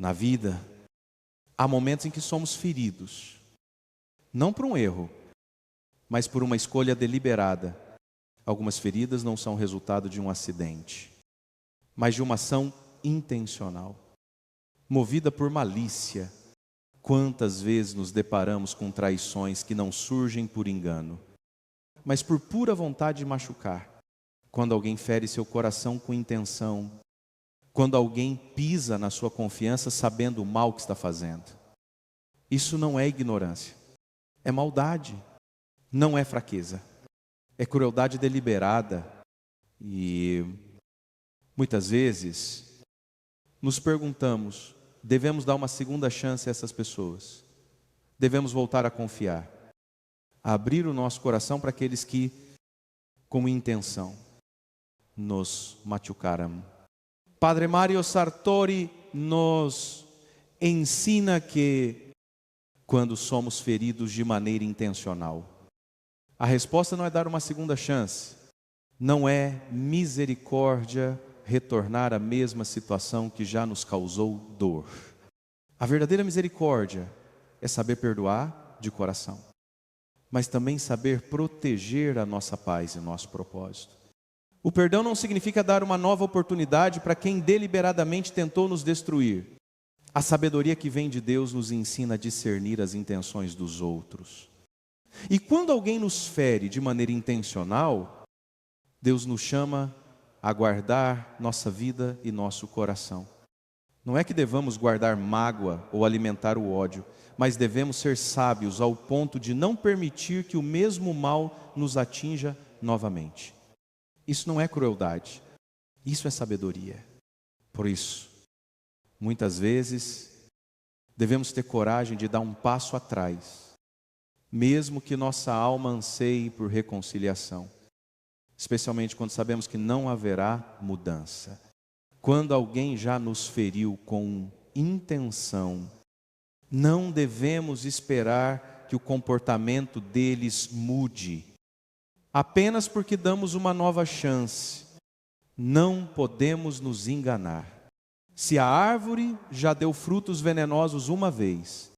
Na vida, há momentos em que somos feridos, não por um erro, mas por uma escolha deliberada. Algumas feridas não são resultado de um acidente, mas de uma ação intencional, movida por malícia. Quantas vezes nos deparamos com traições que não surgem por engano, mas por pura vontade de machucar? Quando alguém fere seu coração com intenção, quando alguém pisa na sua confiança sabendo o mal que está fazendo. Isso não é ignorância, é maldade, não é fraqueza, é crueldade deliberada. E muitas vezes nos perguntamos: devemos dar uma segunda chance a essas pessoas? Devemos voltar a confiar, a abrir o nosso coração para aqueles que, com intenção, nos machucaram. Padre Mário Sartori nos ensina que, quando somos feridos de maneira intencional, a resposta não é dar uma segunda chance, não é misericórdia retornar à mesma situação que já nos causou dor. A verdadeira misericórdia é saber perdoar de coração, mas também saber proteger a nossa paz e o nosso propósito. O perdão não significa dar uma nova oportunidade para quem deliberadamente tentou nos destruir. A sabedoria que vem de Deus nos ensina a discernir as intenções dos outros. E quando alguém nos fere de maneira intencional, Deus nos chama a guardar nossa vida e nosso coração. Não é que devamos guardar mágoa ou alimentar o ódio, mas devemos ser sábios ao ponto de não permitir que o mesmo mal nos atinja novamente. Isso não é crueldade, isso é sabedoria. Por isso, muitas vezes, devemos ter coragem de dar um passo atrás, mesmo que nossa alma anseie por reconciliação, especialmente quando sabemos que não haverá mudança. Quando alguém já nos feriu com intenção, não devemos esperar que o comportamento deles mude, apenas porque damos uma nova chance. Não podemos nos enganar. Se a árvore já deu frutos venenosos uma vez,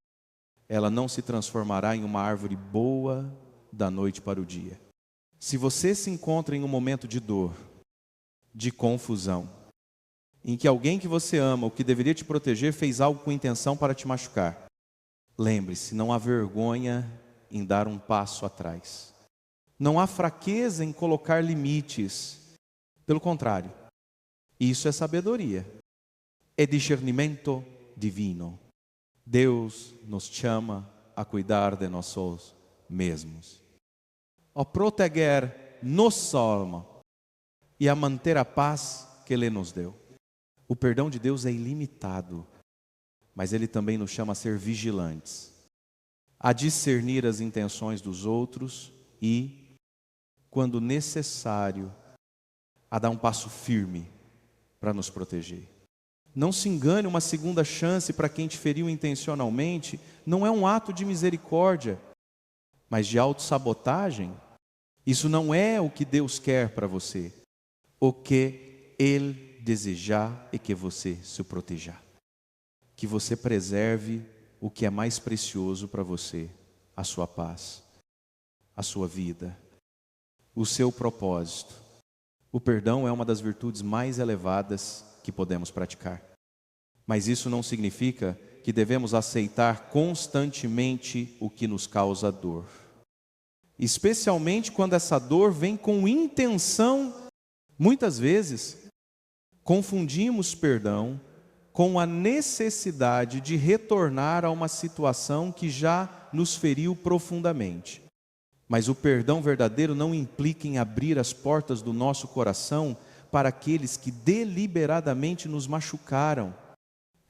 ela não se transformará em uma árvore boa da noite para o dia. Se você se encontra em um momento de dor, de confusão, em que alguém que você ama, o que deveria te proteger, fez algo com intenção para te machucar, lembre-se, não há vergonha em dar um passo atrás. Não há fraqueza em colocar limites. Pelo contrário, isso é sabedoria. É discernimento divino. Deus nos chama a cuidar de nós mesmos, a proteger nossa alma e a manter a paz que Ele nos deu. O perdão de Deus é ilimitado, mas Ele também nos chama a ser vigilantes, a discernir as intenções dos outros e, quando necessário, a dar um passo firme para nos proteger. Não se engane, uma segunda chance para quem te feriu intencionalmente não é um ato de misericórdia, mas de autossabotagem. Isso não é o que Deus quer para você. O que Ele desejar é que você se proteja, que você preserve o que é mais precioso para você, a sua paz, a sua vida, o seu propósito. O perdão é uma das virtudes mais elevadas que podemos praticar. Mas isso não significa que devemos aceitar constantemente o que nos causa dor. Especialmente quando essa dor vem com intenção. Muitas vezes, confundimos perdão com a necessidade de retornar a uma situação que já nos feriu profundamente. Mas o perdão verdadeiro não implica em abrir as portas do nosso coração para aqueles que deliberadamente nos machucaram.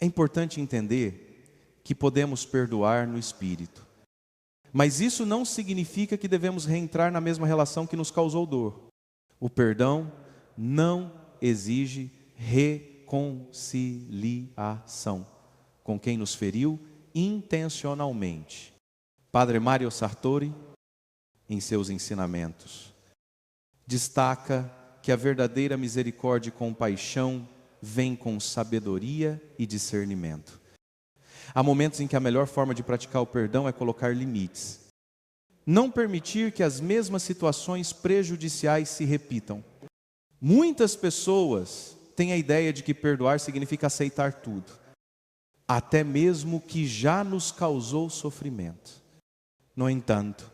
É importante entender que podemos perdoar no espírito, mas isso não significa que devemos reentrar na mesma relação que nos causou dor. O perdão não exige reconciliação com quem nos feriu intencionalmente. Padre Mário Sartori, em seus ensinamentos, destaca que a verdadeira misericórdia e compaixão vem com sabedoria e discernimento. Há momentos em que a melhor forma de praticar o perdão é colocar limites. Não permitir que as mesmas situações prejudiciais se repitam. Muitas pessoas têm a ideia de que perdoar significa aceitar tudo, até mesmo o que já nos causou sofrimento. No entanto,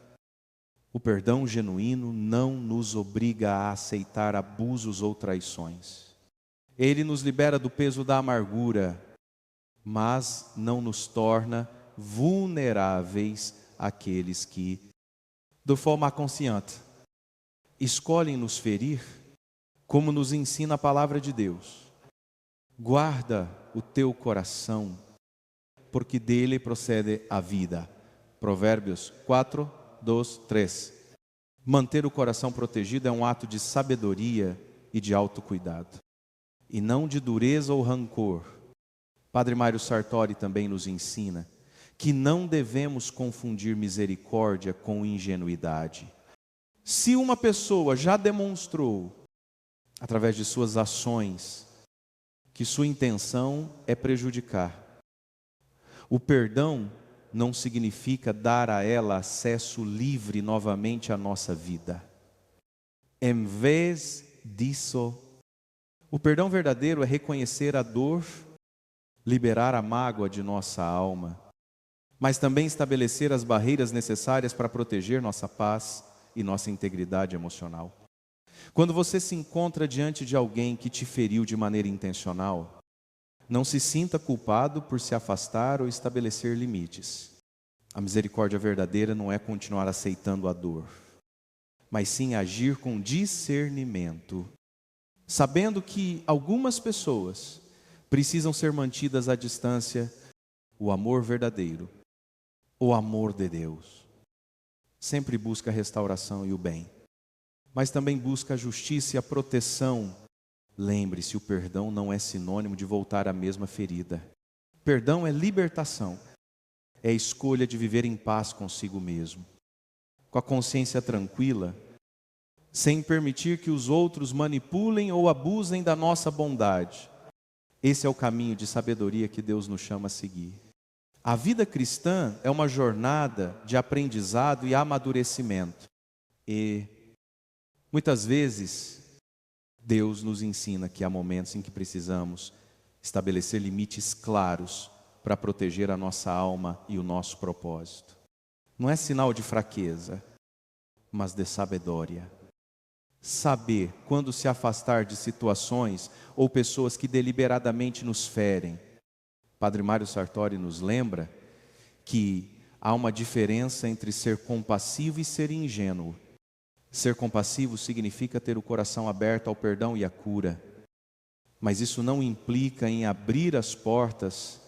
o perdão genuíno não nos obriga a aceitar abusos ou traições. Ele nos libera do peso da amargura, mas não nos torna vulneráveis àqueles que, de forma consciente, escolhem nos ferir, como nos ensina a palavra de Deus. Guarda o teu coração, porque dele procede a vida. Provérbios 4, 2, 3. Manter o coração protegido é um ato de sabedoria e de autocuidado, e não de dureza ou rancor. Padre Mário Sartori também nos ensina que não devemos confundir misericórdia com ingenuidade. Se uma pessoa já demonstrou, através de suas ações, que sua intenção é prejudicar, o perdão não significa dar a ela acesso livre novamente à nossa vida. Em vez disso, o perdão verdadeiro é reconhecer a dor, liberar a mágoa de nossa alma, mas também estabelecer as barreiras necessárias para proteger nossa paz e nossa integridade emocional. Quando você se encontra diante de alguém que te feriu de maneira intencional, não se sinta culpado por se afastar ou estabelecer limites. A misericórdia verdadeira não é continuar aceitando a dor, mas sim agir com discernimento, sabendo que algumas pessoas precisam ser mantidas à distância. O amor verdadeiro, o amor de Deus, sempre busca a restauração e o bem, mas também busca a justiça e a proteção. Lembre-se, o perdão não é sinônimo de voltar à mesma ferida. Perdão é libertação, é a escolha de viver em paz consigo mesmo, com a consciência tranquila, sem permitir que os outros manipulem ou abusem da nossa bondade. Esse é o caminho de sabedoria que Deus nos chama a seguir. A vida cristã é uma jornada de aprendizado e amadurecimento. E muitas vezes Deus nos ensina que há momentos em que precisamos estabelecer limites claros para proteger a nossa alma e o nosso propósito. Não é sinal de fraqueza, mas de sabedoria. Saber quando se afastar de situações ou pessoas que deliberadamente nos ferem. Padre Mário Sartori nos lembra que há uma diferença entre ser compassivo e ser ingênuo. Ser compassivo significa ter o coração aberto ao perdão e à cura, mas isso não implica em abrir as portas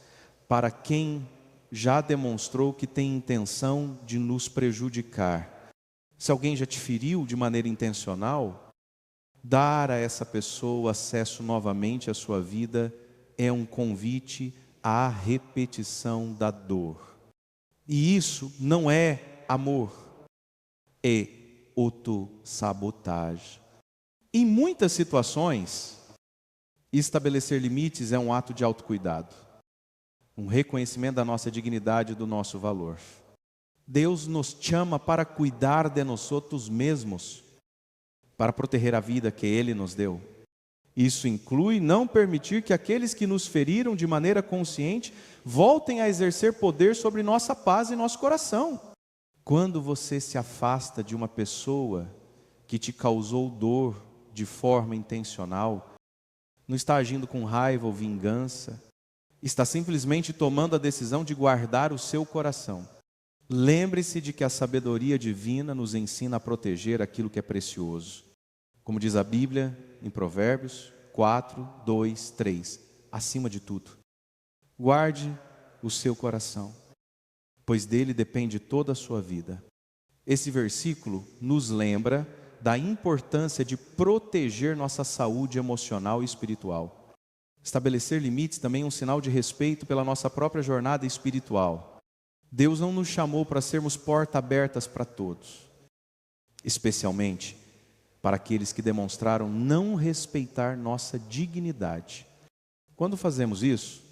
para quem já demonstrou que tem intenção de nos prejudicar. Se alguém já te feriu de maneira intencional, dar a essa pessoa acesso novamente à sua vida é um convite à repetição da dor. E isso não é amor, é autossabotagem. Em muitas situações, estabelecer limites é um ato de autocuidado, um reconhecimento da nossa dignidade e do nosso valor. Deus nos chama para cuidar de nós outros mesmos, para proteger a vida que Ele nos deu. Isso inclui não permitir que aqueles que nos feriram de maneira consciente voltem a exercer poder sobre nossa paz e nosso coração. Quando você se afasta de uma pessoa que te causou dor de forma intencional, não está agindo com raiva ou vingança, está simplesmente tomando a decisão de guardar o seu coração. Lembre-se de que a sabedoria divina nos ensina a proteger aquilo que é precioso. Como diz a Bíblia em Provérbios 4, 2, 3, acima de tudo, guarde o seu coração, pois dele depende toda a sua vida. Esse versículo nos lembra da importância de proteger nossa saúde emocional e espiritual. Estabelecer limites também é um sinal de respeito pela nossa própria jornada espiritual. Deus não nos chamou para sermos portas abertas para todos, especialmente para aqueles que demonstraram não respeitar nossa dignidade. Quando fazemos isso,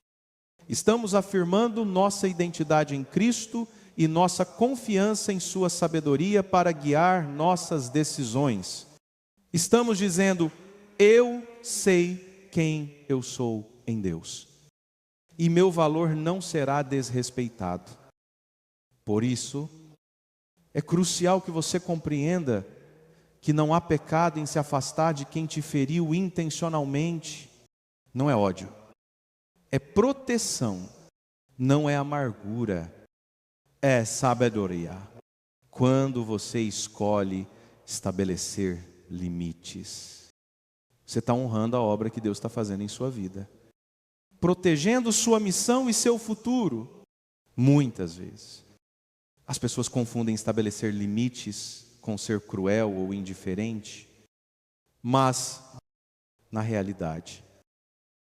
Estamos afirmando nossa identidade em Cristo e nossa confiança em sua sabedoria para guiar nossas decisões. Estamos dizendo: eu sei quem eu sou em Deus, e meu valor não será desrespeitado. Por isso, é crucial que você compreenda que não há pecado em se afastar de quem te feriu intencionalmente. Não é ódio, é proteção, não é amargura, é sabedoria. Quando você escolhe estabelecer limites, você está honrando a obra que Deus está fazendo em sua vida, protegendo sua missão e seu futuro. Muitas vezes as pessoas confundem estabelecer limites com ser cruel ou indiferente, mas, na realidade,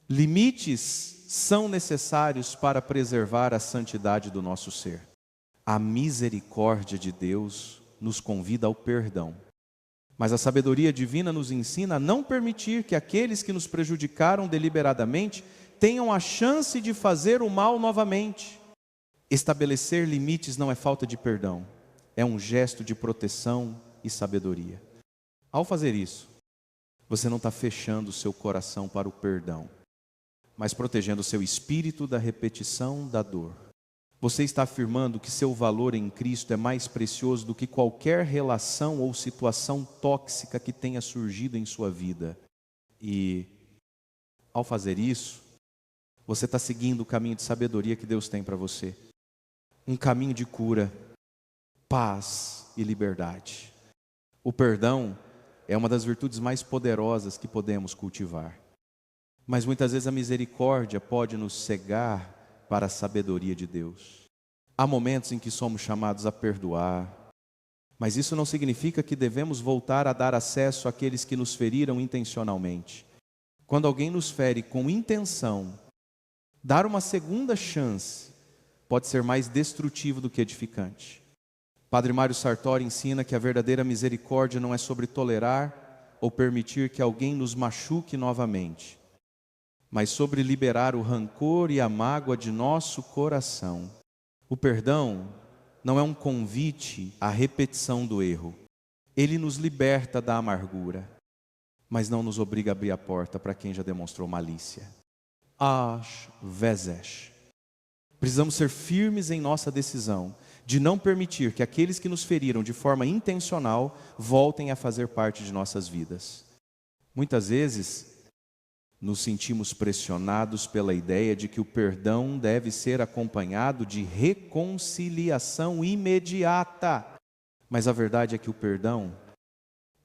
limites são necessários para preservar a santidade do nosso ser. A misericórdia de Deus nos convida ao perdão, mas a sabedoria divina nos ensina a não permitir que aqueles que nos prejudicaram deliberadamente tenham a chance de fazer o mal novamente. Estabelecer limites não é falta de perdão, é um gesto de proteção e sabedoria. Ao fazer isso, você não está fechando o seu coração para o perdão, mas protegendo o seu espírito da repetição da dor. Você está afirmando que seu valor em Cristo é mais precioso do que qualquer relação ou situação tóxica que tenha surgido em sua vida. E, ao fazer isso, você está seguindo o caminho de sabedoria que Deus tem para você. Um caminho de cura, paz e liberdade. O perdão é uma das virtudes mais poderosas que podemos cultivar. Mas muitas vezes a misericórdia pode nos cegar para a sabedoria de Deus. Há momentos em que somos chamados a perdoar, mas isso não significa que devemos voltar a dar acesso àqueles que nos feriram intencionalmente. Quando alguém nos fere com intenção, dar uma segunda chance pode ser mais destrutivo do que edificante. Padre Mário Sartori ensina que a verdadeira misericórdia não é sobre tolerar ou permitir que alguém nos machuque novamente, mas sobre liberar o rancor e a mágoa de nosso coração. O perdão não é um convite à repetição do erro. Ele nos liberta da amargura, mas não nos obriga a abrir a porta para quem já demonstrou malícia. Às vezes, precisamos ser firmes em nossa decisão de não permitir que aqueles que nos feriram de forma intencional voltem a fazer parte de nossas vidas. Muitas vezes, nos sentimos pressionados pela ideia de que o perdão deve ser acompanhado de reconciliação imediata. Mas a verdade é que o perdão,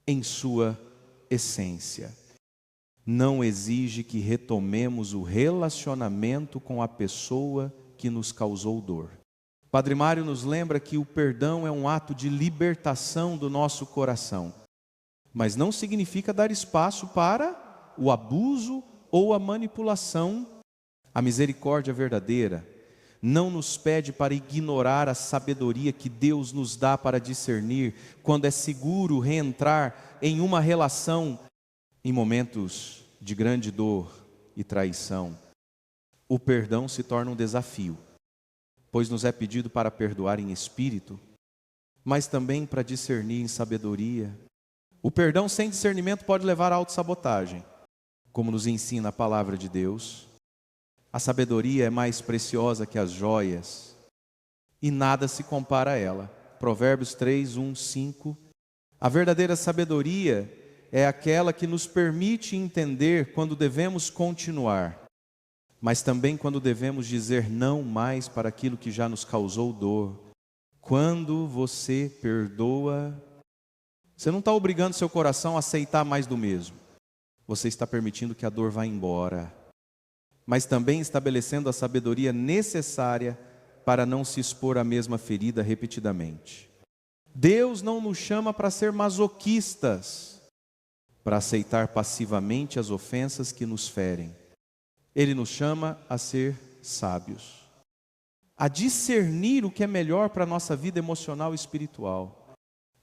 em sua essência, não exige que retomemos o relacionamento com a pessoa que nos causou dor. Padre Mário nos lembra que o perdão é um ato de libertação do nosso coração, mas não significa dar espaço para o abuso ou a manipulação. A misericórdia verdadeira não nos pede para ignorar a sabedoria que Deus nos dá para discernir quando é seguro reentrar em uma relação em momentos de grande dor e traição. O perdão se torna um desafio, pois nos é pedido para perdoar em espírito, mas também para discernir em sabedoria. O perdão sem discernimento pode levar à autossabotagem, como nos ensina a palavra de Deus. A sabedoria é mais preciosa que as joias, e nada se compara a ela. Provérbios 3, 1, 5. A verdadeira sabedoria é aquela que nos permite entender quando devemos continuar, mas também quando devemos dizer não mais para aquilo que já nos causou dor. Quando você perdoa, você não está obrigando seu coração a aceitar mais do mesmo. Você está permitindo que a dor vá embora, mas também estabelecendo a sabedoria necessária para não se expor à mesma ferida repetidamente. Deus não nos chama para ser masoquistas, para aceitar passivamente as ofensas que nos ferem. Ele nos chama a ser sábios, a discernir o que é melhor para a nossa vida emocional e espiritual.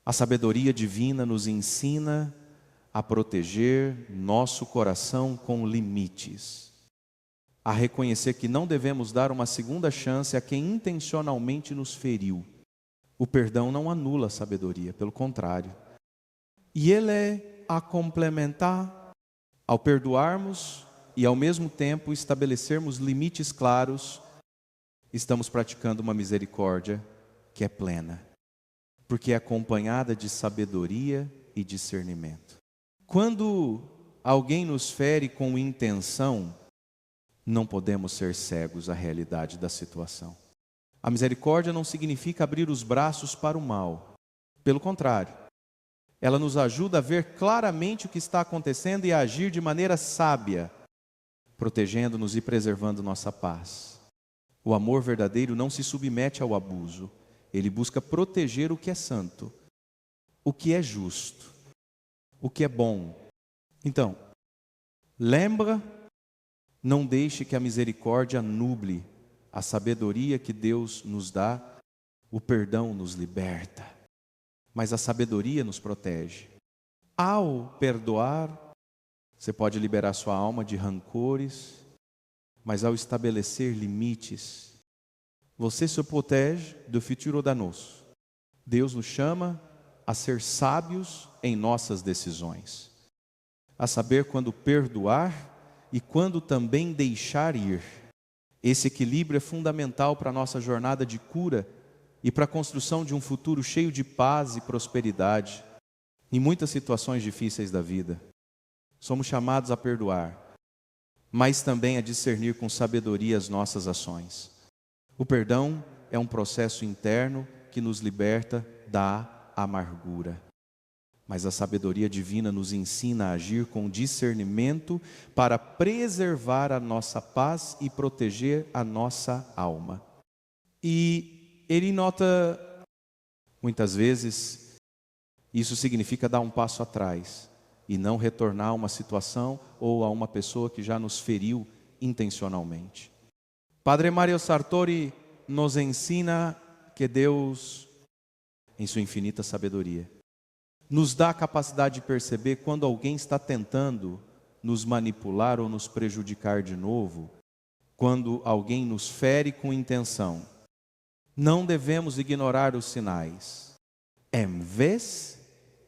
A sabedoria divina nos ensina a proteger nosso coração com limites. a reconhecer que não devemos dar uma segunda chance a quem intencionalmente nos feriu. O perdão não anula a sabedoria, pelo contrário. E ele é a complementar. Ao perdoarmos e ao mesmo tempo estabelecermos limites claros, estamos praticando uma misericórdia que é plena, porque é acompanhada de sabedoria e discernimento. Quando alguém nos fere com intenção, não podemos ser cegos à realidade da situação. A misericórdia não significa abrir os braços para o mal. Pelo contrário, ela nos ajuda a ver claramente o que está acontecendo e a agir de maneira sábia, protegendo-nos e preservando nossa paz. O amor verdadeiro não se submete ao abuso. Ele busca proteger o que é santo, o que é justo, o que é bom. Então, lembra, não deixe que a misericórdia nuble a sabedoria que Deus nos dá. O perdão nos liberta, mas a sabedoria nos protege. Ao perdoar, você pode liberar sua alma de rancores, mas ao estabelecer limites, você se protege do futuro danoso. Deus nos chama a ser sábios em nossas decisões, a saber quando perdoar e quando também deixar ir. Esse equilíbrio é fundamental para a nossa jornada de cura e para a construção de um futuro cheio de paz e prosperidade em muitas situações difíceis da vida. Somos chamados a perdoar, mas também a discernir com sabedoria as nossas ações. O perdão é um processo interno que nos liberta da amargura. Mas a sabedoria divina nos ensina a agir com discernimento para preservar a nossa paz e proteger a nossa alma. E ele nota, muitas vezes, isso significa dar um passo atrás e não retornar a uma situação ou a uma pessoa que já nos feriu intencionalmente. Padre Mario Sartori nos ensina que Deus, em sua infinita sabedoria, nos dá a capacidade de perceber quando alguém está tentando nos manipular ou nos prejudicar de novo, quando alguém nos fere com intenção. Não devemos ignorar os sinais. Em vez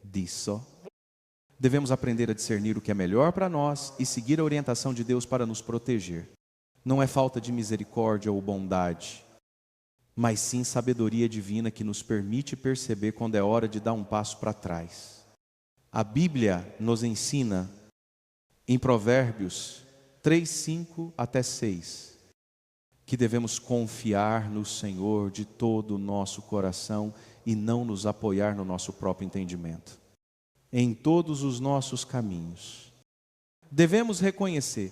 disso, devemos aprender a discernir o que é melhor para nós e seguir a orientação de Deus para nos proteger. Não é falta de misericórdia ou bondade, mas sim sabedoria divina que nos permite perceber quando é hora de dar um passo para trás. A Bíblia nos ensina em Provérbios 3, 5 até 6, que devemos confiar no Senhor de todo o nosso coração e não nos apoiar no nosso próprio entendimento. Em todos os nossos caminhos, devemos reconhecer,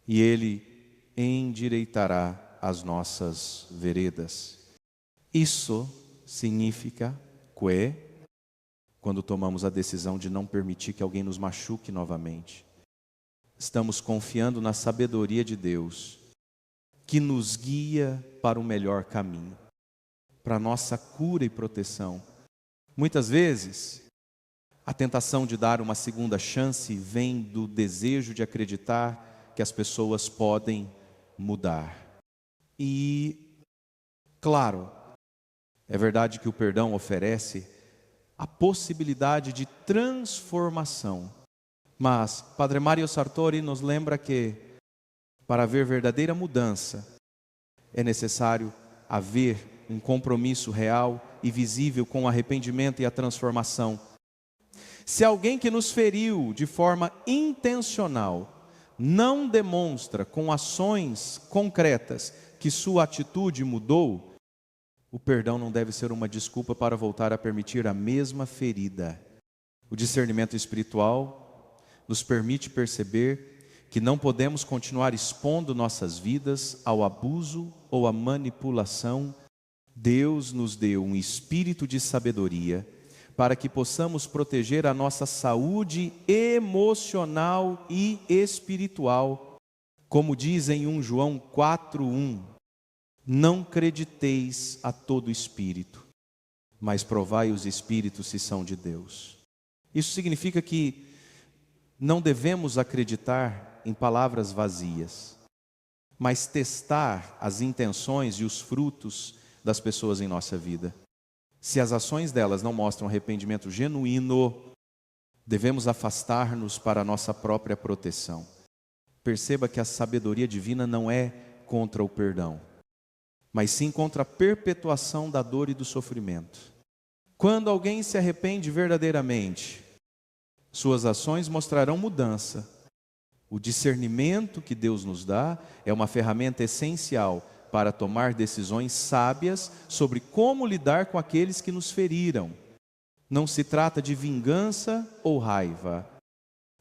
e Ele endireitará as nossas veredas. Isso significa que, quando tomamos a decisão de não permitir que alguém nos machuque novamente, estamos confiando na sabedoria de Deus, que nos guia para o melhor caminho, para a nossa cura e proteção. Muitas vezes, a tentação de dar uma segunda chance vem do desejo de acreditar que as pessoas podem mudar. E, claro, é verdade que o perdão oferece a possibilidade de transformação. Mas Padre Mario Sartori nos lembra que, para haver verdadeira mudança, é necessário haver um compromisso real e visível com o arrependimento e a transformação. Se alguém que nos feriu de forma intencional não demonstra com ações concretas que sua atitude mudou, o perdão não deve ser uma desculpa para voltar a permitir a mesma ferida. O discernimento espiritual nos permite perceber que não podemos continuar expondo nossas vidas ao abuso ou à manipulação. Deus nos deu um espírito de sabedoria para que possamos proteger a nossa saúde emocional e espiritual. Como diz em 1 João 4:1, não crediteis a todo espírito, mas provai os espíritos se são de Deus. Isso significa que não devemos acreditar em palavras vazias. mas testar as intenções e os frutos das pessoas em nossa vida. Se as ações delas não mostram arrependimento genuíno, devemos afastar-nos para a nossa própria proteção. Perceba que a sabedoria divina não é contra o perdão, mas sim contra a perpetuação da dor e do sofrimento. Quando alguém se arrepende verdadeiramente, suas ações mostrarão mudança. O discernimento que Deus nos dá é uma ferramenta essencial para tomar decisões sábias sobre como lidar com aqueles que nos feriram. Não se trata de vingança ou raiva,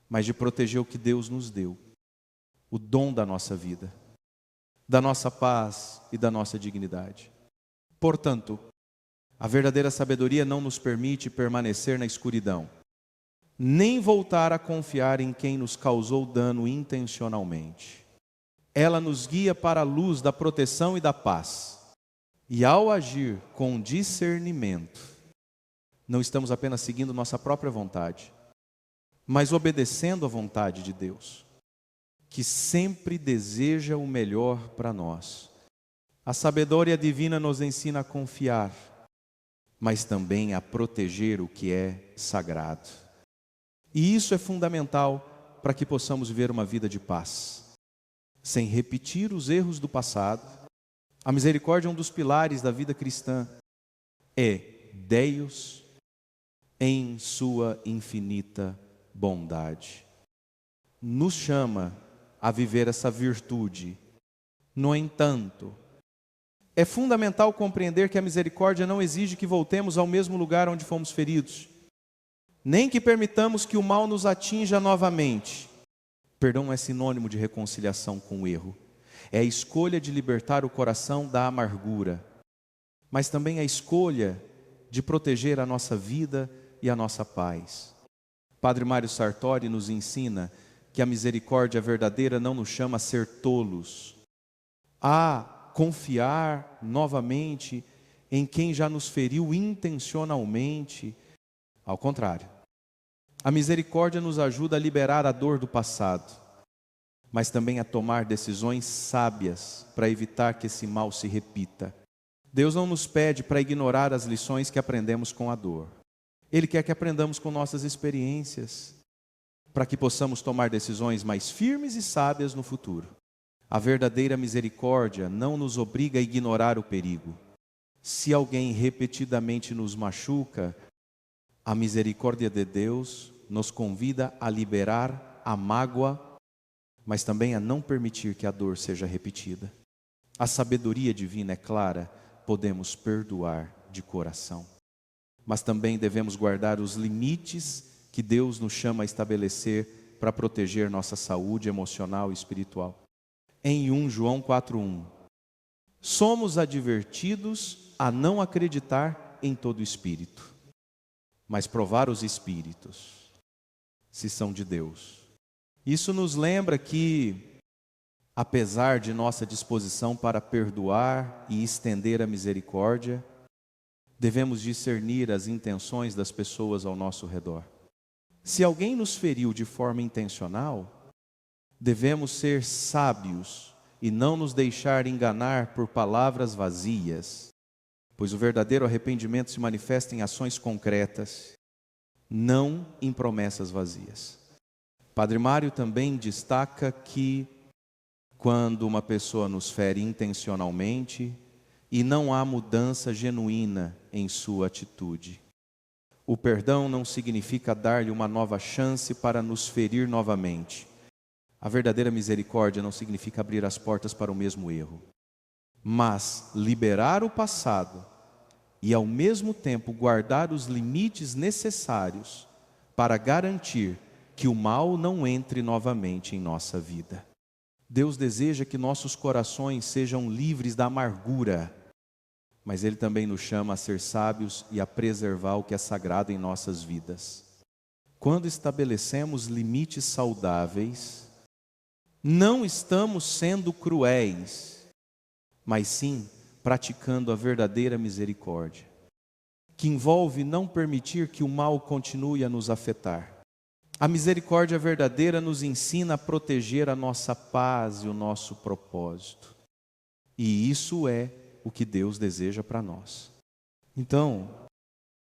mas de proteger o que Deus nos deu, o dom da nossa vida, da nossa paz e da nossa dignidade. Portanto, a verdadeira sabedoria não nos permite permanecer na escuridão, nem voltar a confiar em quem nos causou dano intencionalmente. Ela nos guia para a luz da proteção e da paz. E ao agir com discernimento, não estamos apenas seguindo nossa própria vontade, mas obedecendo à vontade de Deus, que sempre deseja o melhor para nós. A sabedoria divina nos ensina a confiar, mas também a proteger o que é sagrado. E isso é fundamental para que possamos viver uma vida de paz, sem repetir os erros do passado. A misericórdia é um dos pilares da vida cristã. É Deus em sua infinita bondade. Nos chama a viver essa virtude. No entanto, é fundamental compreender que a misericórdia não exige que voltemos ao mesmo lugar onde fomos feridos, nem que permitamos que o mal nos atinja novamente. Perdão não é sinônimo de reconciliação com o erro. É a escolha de libertar o coração da amargura, mas também a escolha de proteger a nossa vida e a nossa paz. Padre Mário Sartori nos ensina que a misericórdia verdadeira não nos chama a ser tolos, a confiar novamente em quem já nos feriu intencionalmente. Ao contrário, a misericórdia nos ajuda a liberar a dor do passado, mas também a tomar decisões sábias para evitar que esse mal se repita. Deus não nos pede para ignorar as lições que aprendemos com a dor. Ele quer que aprendamos com nossas experiências, para que possamos tomar decisões mais firmes e sábias no futuro. A verdadeira misericórdia não nos obriga a ignorar o perigo. Se alguém repetidamente nos machuca, a misericórdia de Deus nos convida a liberar a mágoa, mas também a não permitir que a dor seja repetida. A sabedoria divina é clara, podemos perdoar de coração, mas também devemos guardar os limites que Deus nos chama a estabelecer para proteger nossa saúde emocional e espiritual. Em 1 João 4:1, somos advertidos a não acreditar em todo espírito, mas provar os espíritos, se são de Deus. Isso nos lembra que, apesar de nossa disposição para perdoar e estender a misericórdia, devemos discernir as intenções das pessoas ao nosso redor. Se alguém nos feriu de forma intencional, devemos ser sábios e não nos deixar enganar por palavras vazias, pois o verdadeiro arrependimento se manifesta em ações concretas, não em promessas vazias. Padre Mário também destaca que, quando uma pessoa nos fere intencionalmente e não há mudança genuína em sua atitude, o perdão não significa dar-lhe uma nova chance para nos ferir novamente. A verdadeira misericórdia não significa abrir as portas para o mesmo erro, mas liberar o passado e ao mesmo tempo guardar os limites necessários para garantir que o mal não entre novamente em nossa vida. Deus deseja que nossos corações sejam livres da amargura, mas Ele também nos chama a ser sábios e a preservar o que é sagrado em nossas vidas. Quando estabelecemos limites saudáveis, não estamos sendo cruéis, mas sim praticando a verdadeira misericórdia, que envolve não permitir que o mal continue a nos afetar. A misericórdia verdadeira nos ensina a proteger a nossa paz e o nosso propósito. E isso é o que Deus deseja para nós. Então,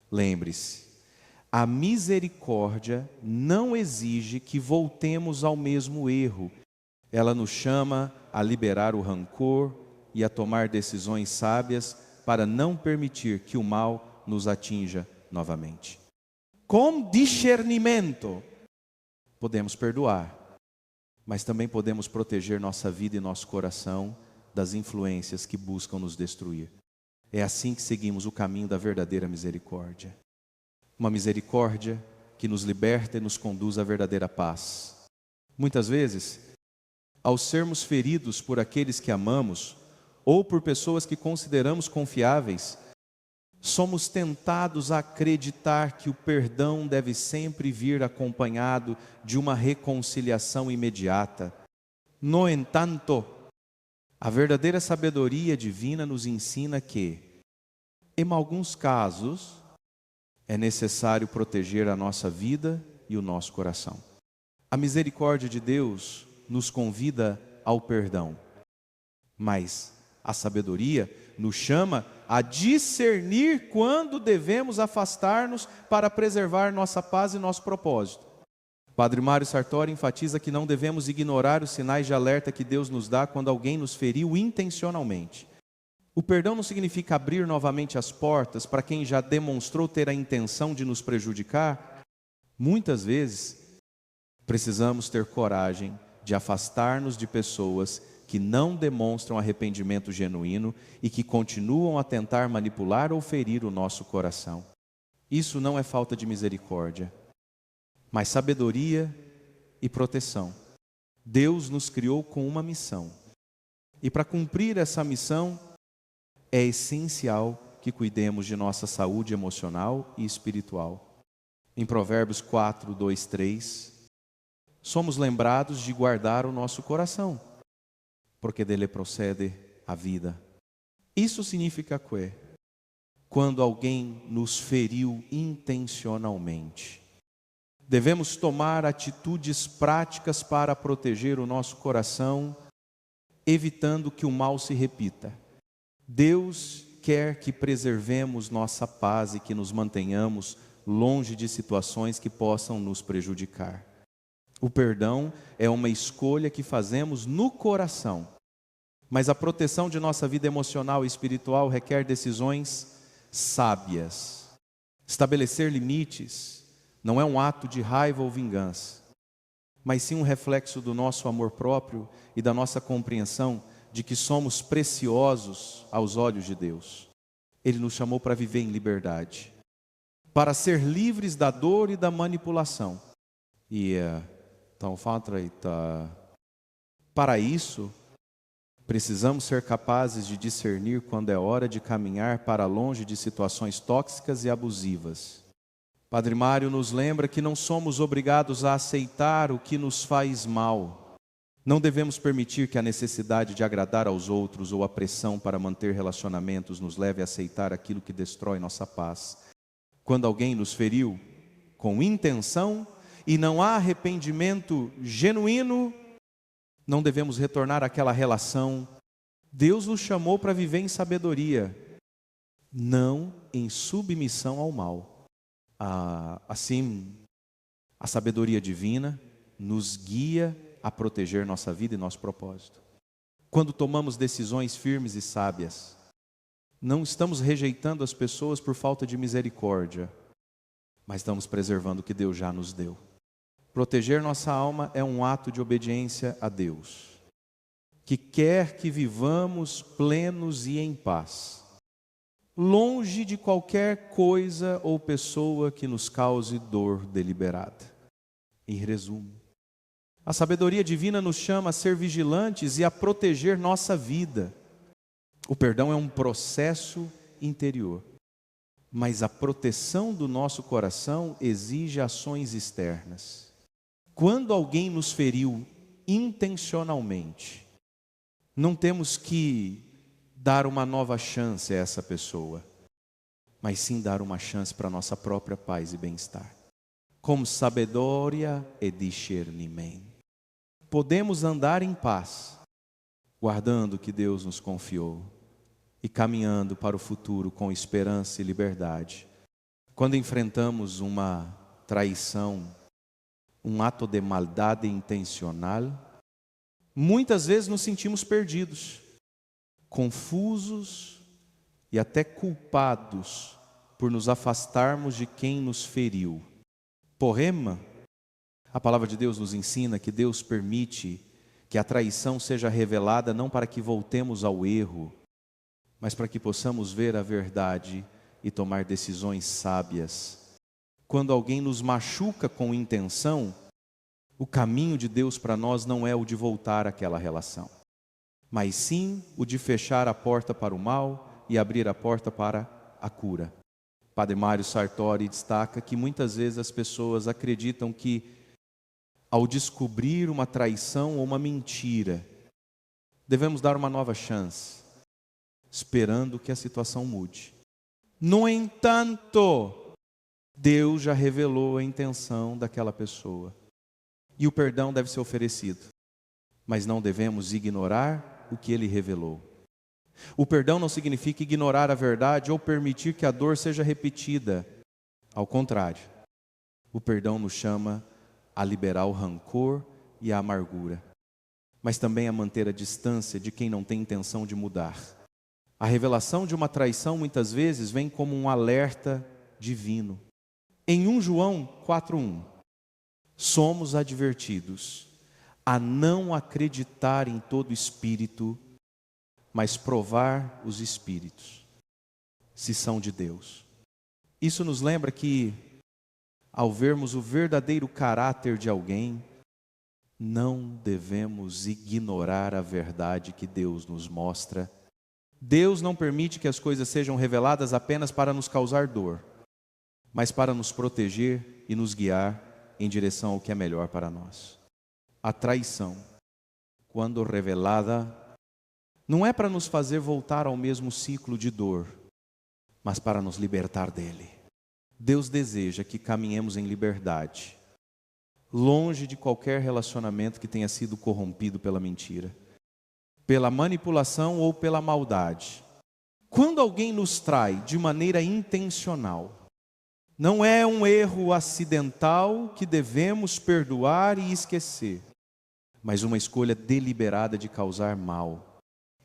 lembre-se, a misericórdia não exige que voltemos ao mesmo erro. Ela nos chama a liberar o rancor e a tomar decisões sábias para não permitir que o mal nos atinja novamente. Com discernimento, podemos perdoar, mas também podemos proteger nossa vida e nosso coração das influências que buscam nos destruir. É assim que seguimos o caminho da verdadeira misericórdia. Uma misericórdia que nos liberta e nos conduz à verdadeira paz. Muitas vezes, ao sermos feridos por aqueles que amamos, ou por pessoas que consideramos confiáveis, somos tentados a acreditar que o perdão deve sempre vir acompanhado de uma reconciliação imediata. No entanto, a verdadeira sabedoria divina nos ensina que, em alguns casos, é necessário proteger a nossa vida e o nosso coração. A misericórdia de Deus nos convida ao perdão, mas a sabedoria nos chama a discernir quando devemos afastar-nos para preservar nossa paz e nosso propósito. Padre Mário Sartori enfatiza que não devemos ignorar os sinais de alerta que Deus nos dá quando alguém nos feriu intencionalmente. O perdão não significa abrir novamente as portas para quem já demonstrou ter a intenção de nos prejudicar. Muitas vezes, precisamos ter coragem de afastar-nos de pessoas que não demonstram arrependimento genuíno e que continuam a tentar manipular ou ferir o nosso coração. Isso não é falta de misericórdia, mas sabedoria e proteção. Deus nos criou com uma missão. E para cumprir essa missão, é essencial que cuidemos de nossa saúde emocional e espiritual. Em Provérbios 4, 2, 3, somos lembrados de guardar o nosso coração, porque dele procede a vida. Isso significa que, quando alguém nos feriu intencionalmente, devemos tomar atitudes práticas para proteger o nosso coração, evitando que o mal se repita. Deus quer que preservemos nossa paz e que nos mantenhamos longe de situações que possam nos prejudicar. O perdão é uma escolha que fazemos no coração, mas a proteção de nossa vida emocional e espiritual requer decisões sábias. Estabelecer limites não é um ato de raiva ou vingança, mas sim um reflexo do nosso amor próprio e da nossa compreensão de que somos preciosos aos olhos de Deus. Ele nos chamou para viver em liberdade, para ser livres da dor e da manipulação. Para isso, precisamos ser capazes de discernir quando é hora de caminhar para longe de situações tóxicas e abusivas. Padre Mário nos lembra que não somos obrigados a aceitar o que nos faz mal. Não devemos permitir que a necessidade de agradar aos outros ou a pressão para manter relacionamentos nos leve a aceitar aquilo que destrói nossa paz. Quando alguém nos feriu com intenção e não há arrependimento genuíno, não devemos retornar àquela relação. Deus nos chamou para viver em sabedoria, não em submissão ao mal. Assim, a sabedoria divina nos guia a proteger nossa vida e nosso propósito. Quando tomamos decisões firmes e sábias, não estamos rejeitando as pessoas por falta de misericórdia, mas estamos preservando o que Deus já nos deu. Proteger nossa alma é um ato de obediência a Deus, que quer que vivamos plenos e em paz, longe de qualquer coisa ou pessoa que nos cause dor deliberada. Em resumo, a sabedoria divina nos chama a ser vigilantes e a proteger nossa vida. O perdão é um processo interior, mas a proteção do nosso coração exige ações externas. Quando alguém nos feriu intencionalmente, não temos que dar uma nova chance a essa pessoa, mas sim dar uma chance para a nossa própria paz e bem-estar. com sabedoria e discernimento. Podemos andar em paz, guardando o que Deus nos confiou e caminhando para o futuro com esperança e liberdade. Quando enfrentamos uma traição, um ato de maldade intencional, muitas vezes nos sentimos perdidos, confusos e até culpados por nos afastarmos de quem nos feriu. Porém, a palavra de Deus nos ensina que Deus permite que a traição seja revelada não para que voltemos ao erro, mas para que possamos ver a verdade e tomar decisões sábias. Quando alguém nos machuca com intenção, o caminho de Deus para nós não é o de voltar àquela relação, mas sim o de fechar a porta para o mal e abrir a porta para a cura. Padre Mário Sartori destaca que muitas vezes as pessoas acreditam que, ao descobrir uma traição ou uma mentira, devemos dar uma nova chance, esperando que a situação mude. No entanto, Deus já revelou a intenção daquela pessoa e o perdão deve ser oferecido, mas não devemos ignorar o que Ele revelou. O perdão não significa ignorar a verdade ou permitir que a dor seja repetida. Ao contrário, o perdão nos chama a liberar o rancor e a amargura, mas também a manter a distância de quem não tem intenção de mudar. A revelação de uma traição muitas vezes vem como um alerta divino. Em 1 João 4:1, somos advertidos a não acreditar em todo espírito, mas provar os espíritos, se são de Deus. Isso nos lembra que, ao vermos o verdadeiro caráter de alguém, não devemos ignorar a verdade que Deus nos mostra. Deus não permite que as coisas sejam reveladas apenas para nos causar dor, mas para nos proteger e nos guiar em direção ao que é melhor para nós. A traição, quando revelada, não é para nos fazer voltar ao mesmo ciclo de dor, mas para nos libertar dele. Deus deseja que caminhemos em liberdade, longe de qualquer relacionamento que tenha sido corrompido pela mentira, pela manipulação ou pela maldade. Quando alguém nos trai de maneira intencional, não é um erro acidental que devemos perdoar e esquecer, mas uma escolha deliberada de causar mal.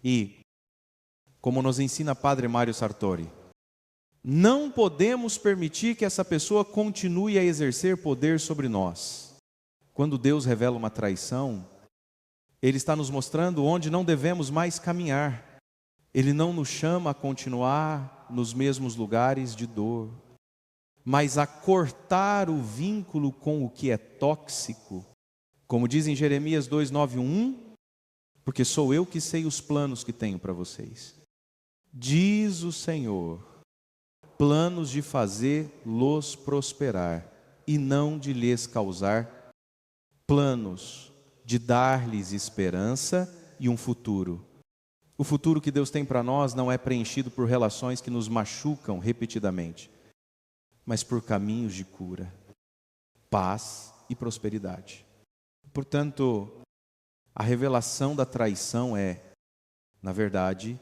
E, como nos ensina Padre Mário Sartori, não podemos permitir que essa pessoa continue a exercer poder sobre nós. Quando Deus revela uma traição, Ele está nos mostrando onde não devemos mais caminhar. Ele não nos chama a continuar nos mesmos lugares de dor, mas a cortar o vínculo com o que é tóxico. Como diz em Jeremias 2:9-1, porque sou eu que sei os planos que tenho para vocês, diz o Senhor, planos de fazer-los prosperar e não de lhes causar, planos de dar-lhes esperança e um futuro. O futuro que Deus tem para nós não é preenchido por relações que nos machucam repetidamente, mas por caminhos de cura, paz e prosperidade. Portanto, a revelação da traição é, na verdade,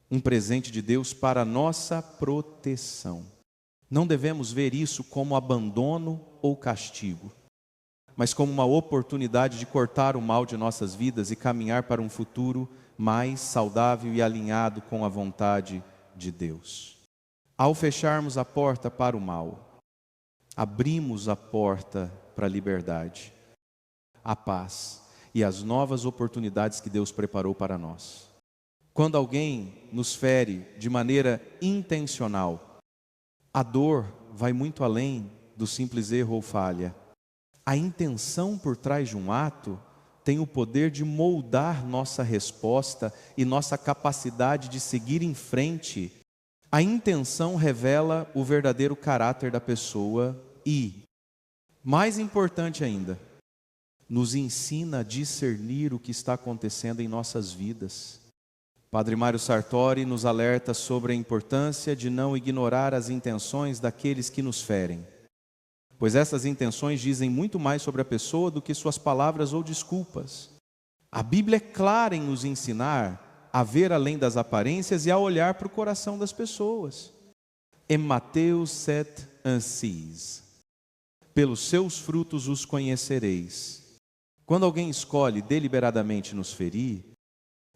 um presente de Deus para a nossa proteção. Não devemos ver isso como abandono ou castigo, mas como uma oportunidade de cortar o mal de nossas vidas e caminhar para um futuro mais saudável e alinhado com a vontade de Deus. Ao fecharmos a porta para o mal, abrimos a porta para a liberdade, a paz e as novas oportunidades que Deus preparou para nós. Quando alguém nos fere de maneira intencional, a dor vai muito além do simples erro ou falha. A intenção por trás de um ato tem o poder de moldar nossa resposta e nossa capacidade de seguir em frente. A intenção revela o verdadeiro caráter da pessoa e, mais importante ainda, nos ensina a discernir o que está acontecendo em nossas vidas. Padre Mário Sartori nos alerta sobre a importância de não ignorar as intenções daqueles que nos ferem. pois essas intenções dizem muito mais sobre a pessoa do que suas palavras ou desculpas. A Bíblia é clara em nos ensinar a ver além das aparências e a olhar para o coração das pessoas. Em Mateus 7:6, pelos seus frutos os conhecereis. Quando alguém escolhe deliberadamente nos ferir,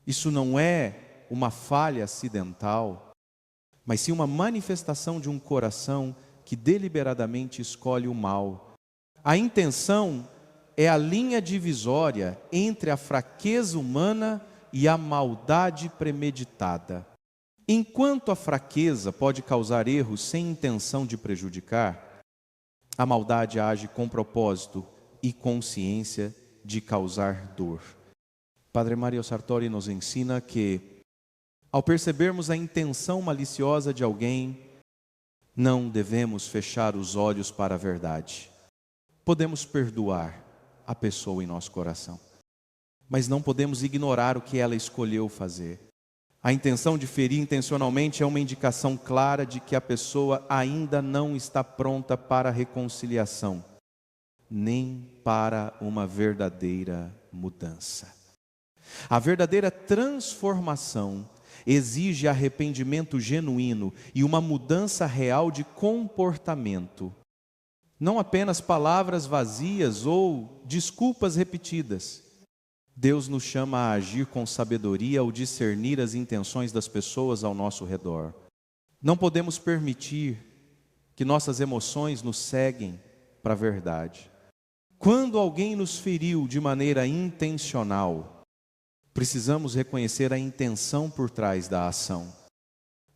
isso não é uma falha acidental, mas sim uma manifestação de um coração que deliberadamente escolhe o mal. A intenção é a linha divisória entre a fraqueza humana e a maldade premeditada. Enquanto a fraqueza pode causar erros sem intenção de prejudicar, a maldade age com propósito e consciência de causar dor. Padre Mário Sartori nos ensina que, ao percebermos a intenção maliciosa de alguém, não devemos fechar os olhos para a verdade. Podemos perdoar a pessoa em nosso coração, mas não podemos ignorar o que ela escolheu fazer. A intenção de ferir intencionalmente é uma indicação clara de que a pessoa ainda não está pronta para a reconciliação, nem para uma verdadeira mudança. A verdadeira transformação exige arrependimento genuíno e uma mudança real de comportamento. Não apenas palavras vazias ou desculpas repetidas. Deus nos chama a agir com sabedoria ao discernir as intenções das pessoas ao nosso redor. Não podemos permitir que nossas emoções nos ceguem para a verdade. Quando alguém nos feriu de maneira intencional, precisamos reconhecer a intenção por trás da ação,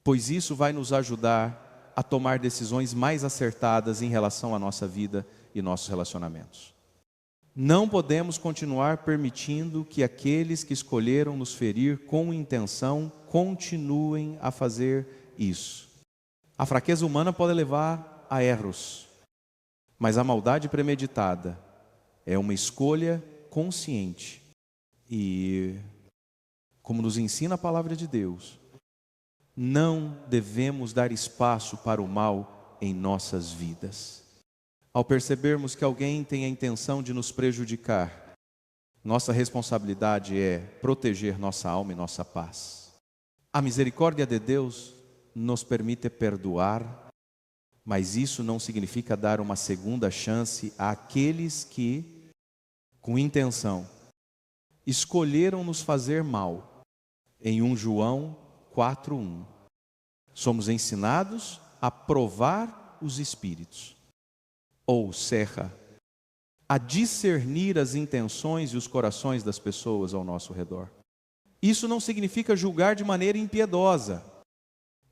pois isso vai nos ajudar a tomar decisões mais acertadas em relação à nossa vida e nossos relacionamentos. Não podemos continuar permitindo que aqueles que escolheram nos ferir com intenção continuem a fazer isso. A fraqueza humana pode levar a erros, mas a maldade premeditada é uma escolha consciente. E, como nos ensina a palavra de Deus, não devemos dar espaço para o mal em nossas vidas. Ao percebermos que alguém tem a intenção de nos prejudicar, nossa responsabilidade é proteger nossa alma e nossa paz. A misericórdia de Deus nos permite perdoar, mas isso não significa dar uma segunda chance àqueles que, com intenção, escolheram nos fazer mal. Em 1 João 4:1, somos ensinados a provar os espíritos, ou seja, a discernir as intenções e os corações das pessoas ao nosso redor. Isso não significa julgar de maneira impiedosa,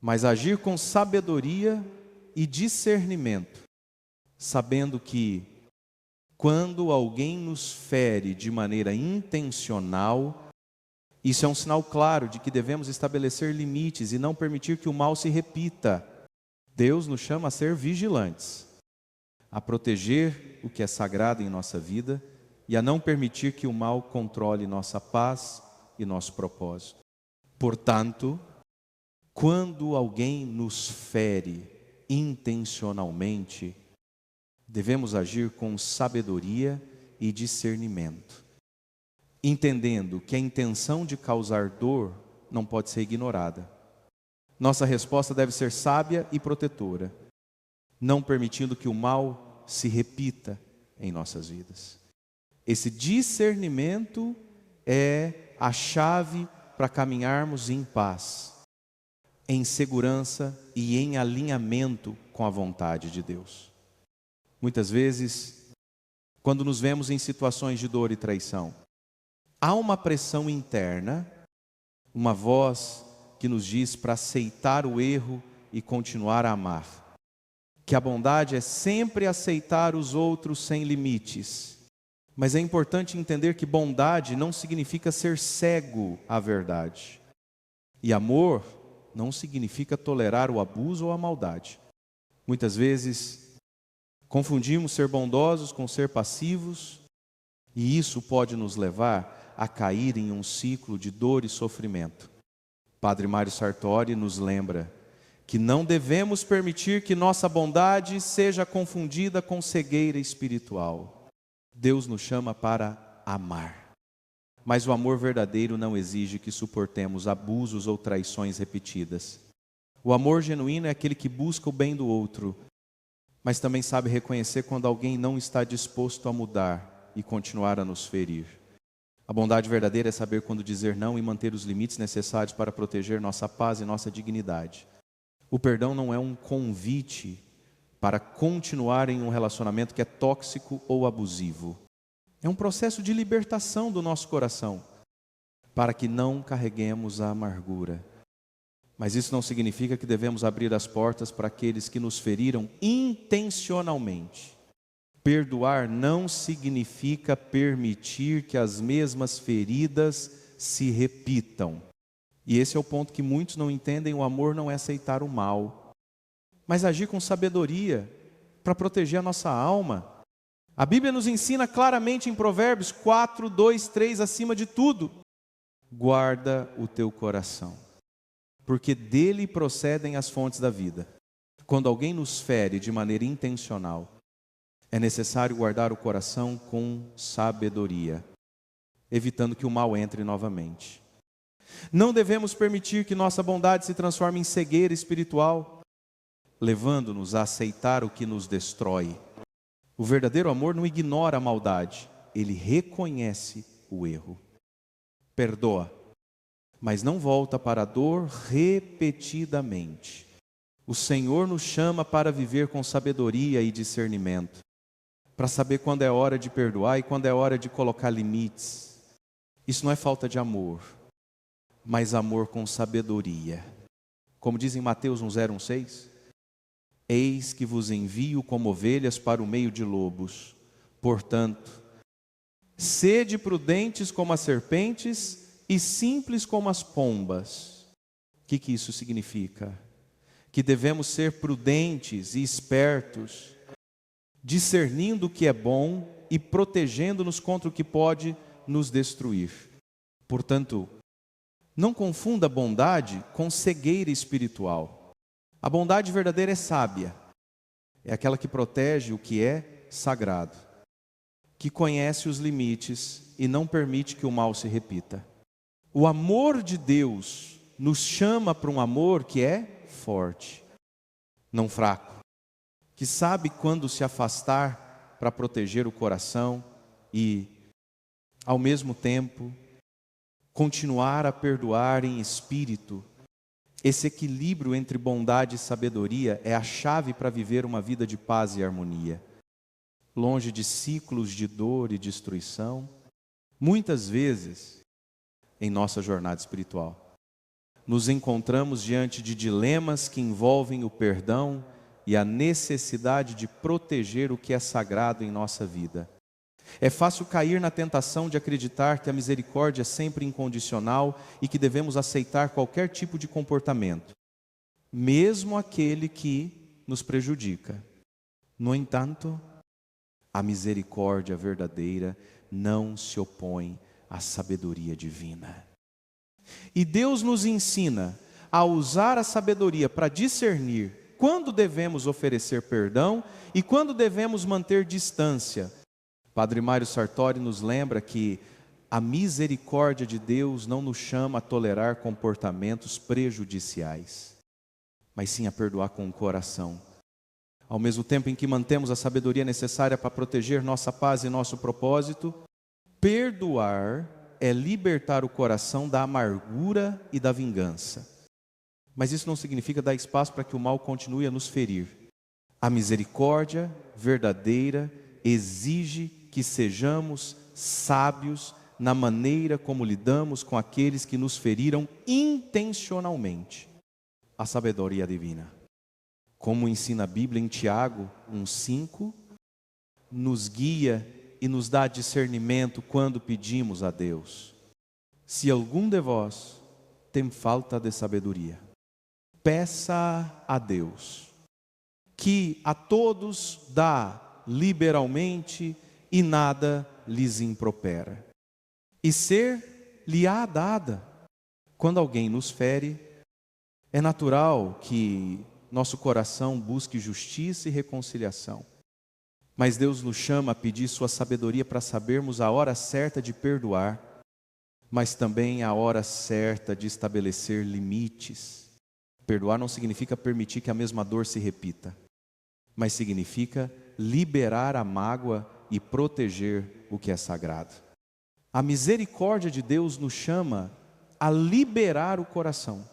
mas agir com sabedoria e discernimento, sabendo que, quando alguém nos fere de maneira intencional, isso é um sinal claro de que devemos estabelecer limites e não permitir que o mal se repita. Deus nos chama a ser vigilantes, a proteger o que é sagrado em nossa vida e a não permitir que o mal controle nossa paz e nosso propósito. Portanto, quando alguém nos fere intencionalmente, devemos agir com sabedoria e discernimento, entendendo que a intenção de causar dor não pode ser ignorada. Nossa resposta deve ser sábia e protetora, não permitindo que o mal se repita em nossas vidas. Esse discernimento é a chave para caminharmos em paz, em segurança e em alinhamento com a vontade de Deus. Muitas vezes, quando nos vemos em situações de dor e traição, há uma pressão interna, uma voz que nos diz para aceitar o erro e continuar a amar. Que a bondade é sempre aceitar os outros sem limites. Mas é importante entender que bondade não significa ser cego à verdade. E amor não significa tolerar o abuso ou a maldade. Muitas vezes, confundimos ser bondosos com ser passivos, e isso pode nos levar a cair em um ciclo de dor e sofrimento. Padre Mário Sartori nos lembra que não devemos permitir que nossa bondade seja confundida com cegueira espiritual. Deus nos chama para amar. Mas o amor verdadeiro não exige que suportemos abusos ou traições repetidas. O amor genuíno é aquele que busca o bem do outro, mas também sabe reconhecer quando alguém não está disposto a mudar e continuar a nos ferir. A bondade verdadeira é saber quando dizer não e manter os limites necessários para proteger nossa paz e nossa dignidade. O perdão não é um convite para continuar em um relacionamento que é tóxico ou abusivo. É um processo de libertação do nosso coração, para que não carreguemos a amargura. Mas isso não significa que devemos abrir as portas para aqueles que nos feriram intencionalmente. Perdoar não significa permitir que as mesmas feridas se repitam. E esse é o ponto que muitos não entendem: o amor não é aceitar o mal, mas agir com sabedoria para proteger a nossa alma. A Bíblia nos ensina claramente em Provérbios 4, 2, 3, acima de tudo: guarda o teu coração, porque dele procedem as fontes da vida. Quando alguém nos fere de maneira intencional, é necessário guardar o coração com sabedoria, evitando que o mal entre novamente. Não devemos permitir que nossa bondade se transforme em cegueira espiritual, levando-nos a aceitar o que nos destrói. O verdadeiro amor não ignora a maldade, ele reconhece o erro. Perdoa, mas não volta para a dor repetidamente. O Senhor nos chama para viver com sabedoria e discernimento, para saber quando é hora de perdoar e quando é hora de colocar limites. Isso não é falta de amor, mas amor com sabedoria. Como diz em Mateus 1:6, eis que vos envio como ovelhas para o meio de lobos. Portanto, sede prudentes como as serpentes e simples como as pombas. O que isso significa? Que devemos ser prudentes e espertos, discernindo o que é bom e protegendo-nos contra o que pode nos destruir. Portanto, não confunda bondade com cegueira espiritual. A bondade verdadeira é sábia, é aquela que protege o que é sagrado, que conhece os limites e não permite que o mal se repita. O amor de Deus nos chama para um amor que é forte, não fraco, que sabe quando se afastar para proteger o coração e, ao mesmo tempo, continuar a perdoar em espírito. Esse equilíbrio entre bondade e sabedoria é a chave para viver uma vida de paz e harmonia, longe de ciclos de dor e destruição, muitas vezes em nossa jornada espiritual. Nos encontramos diante de dilemas que envolvem o perdão e a necessidade de proteger o que é sagrado em nossa vida. É fácil cair na tentação de acreditar que a misericórdia é sempre incondicional e que devemos aceitar qualquer tipo de comportamento, mesmo aquele que nos prejudica. No entanto, a misericórdia verdadeira não se opõe à sabedoria divina. E Deus nos ensina a usar a sabedoria para discernir quando devemos oferecer perdão e quando devemos manter distância. Padre Mário Sartori nos lembra que a misericórdia de Deus não nos chama a tolerar comportamentos prejudiciais, mas sim a perdoar com o coração. Ao mesmo tempo em que mantemos a sabedoria necessária para proteger nossa paz e nosso propósito, perdoar é libertar o coração da amargura e da vingança. Mas isso não significa dar espaço para que o mal continue a nos ferir. A misericórdia verdadeira exige que sejamos sábios na maneira como lidamos com aqueles que nos feriram intencionalmente. A sabedoria divina, como ensina a Bíblia em Tiago 1:5, nos guia e nos dá discernimento quando pedimos a Deus. Se algum de vós tem falta de sabedoria, peça a Deus, que a todos dá liberalmente e nada lhes impropera. E ser-lhe-á dada. Quando alguém nos fere, É natural que nosso coração busque justiça e reconciliação. Mas Deus nos chama a pedir sua sabedoria para sabermos a hora certa de perdoar, mas também a hora certa de estabelecer limites. Perdoar não significa permitir que a mesma dor se repita, mas significa liberar a mágoa e proteger o que é sagrado. A misericórdia de Deus nos chama a liberar o coração,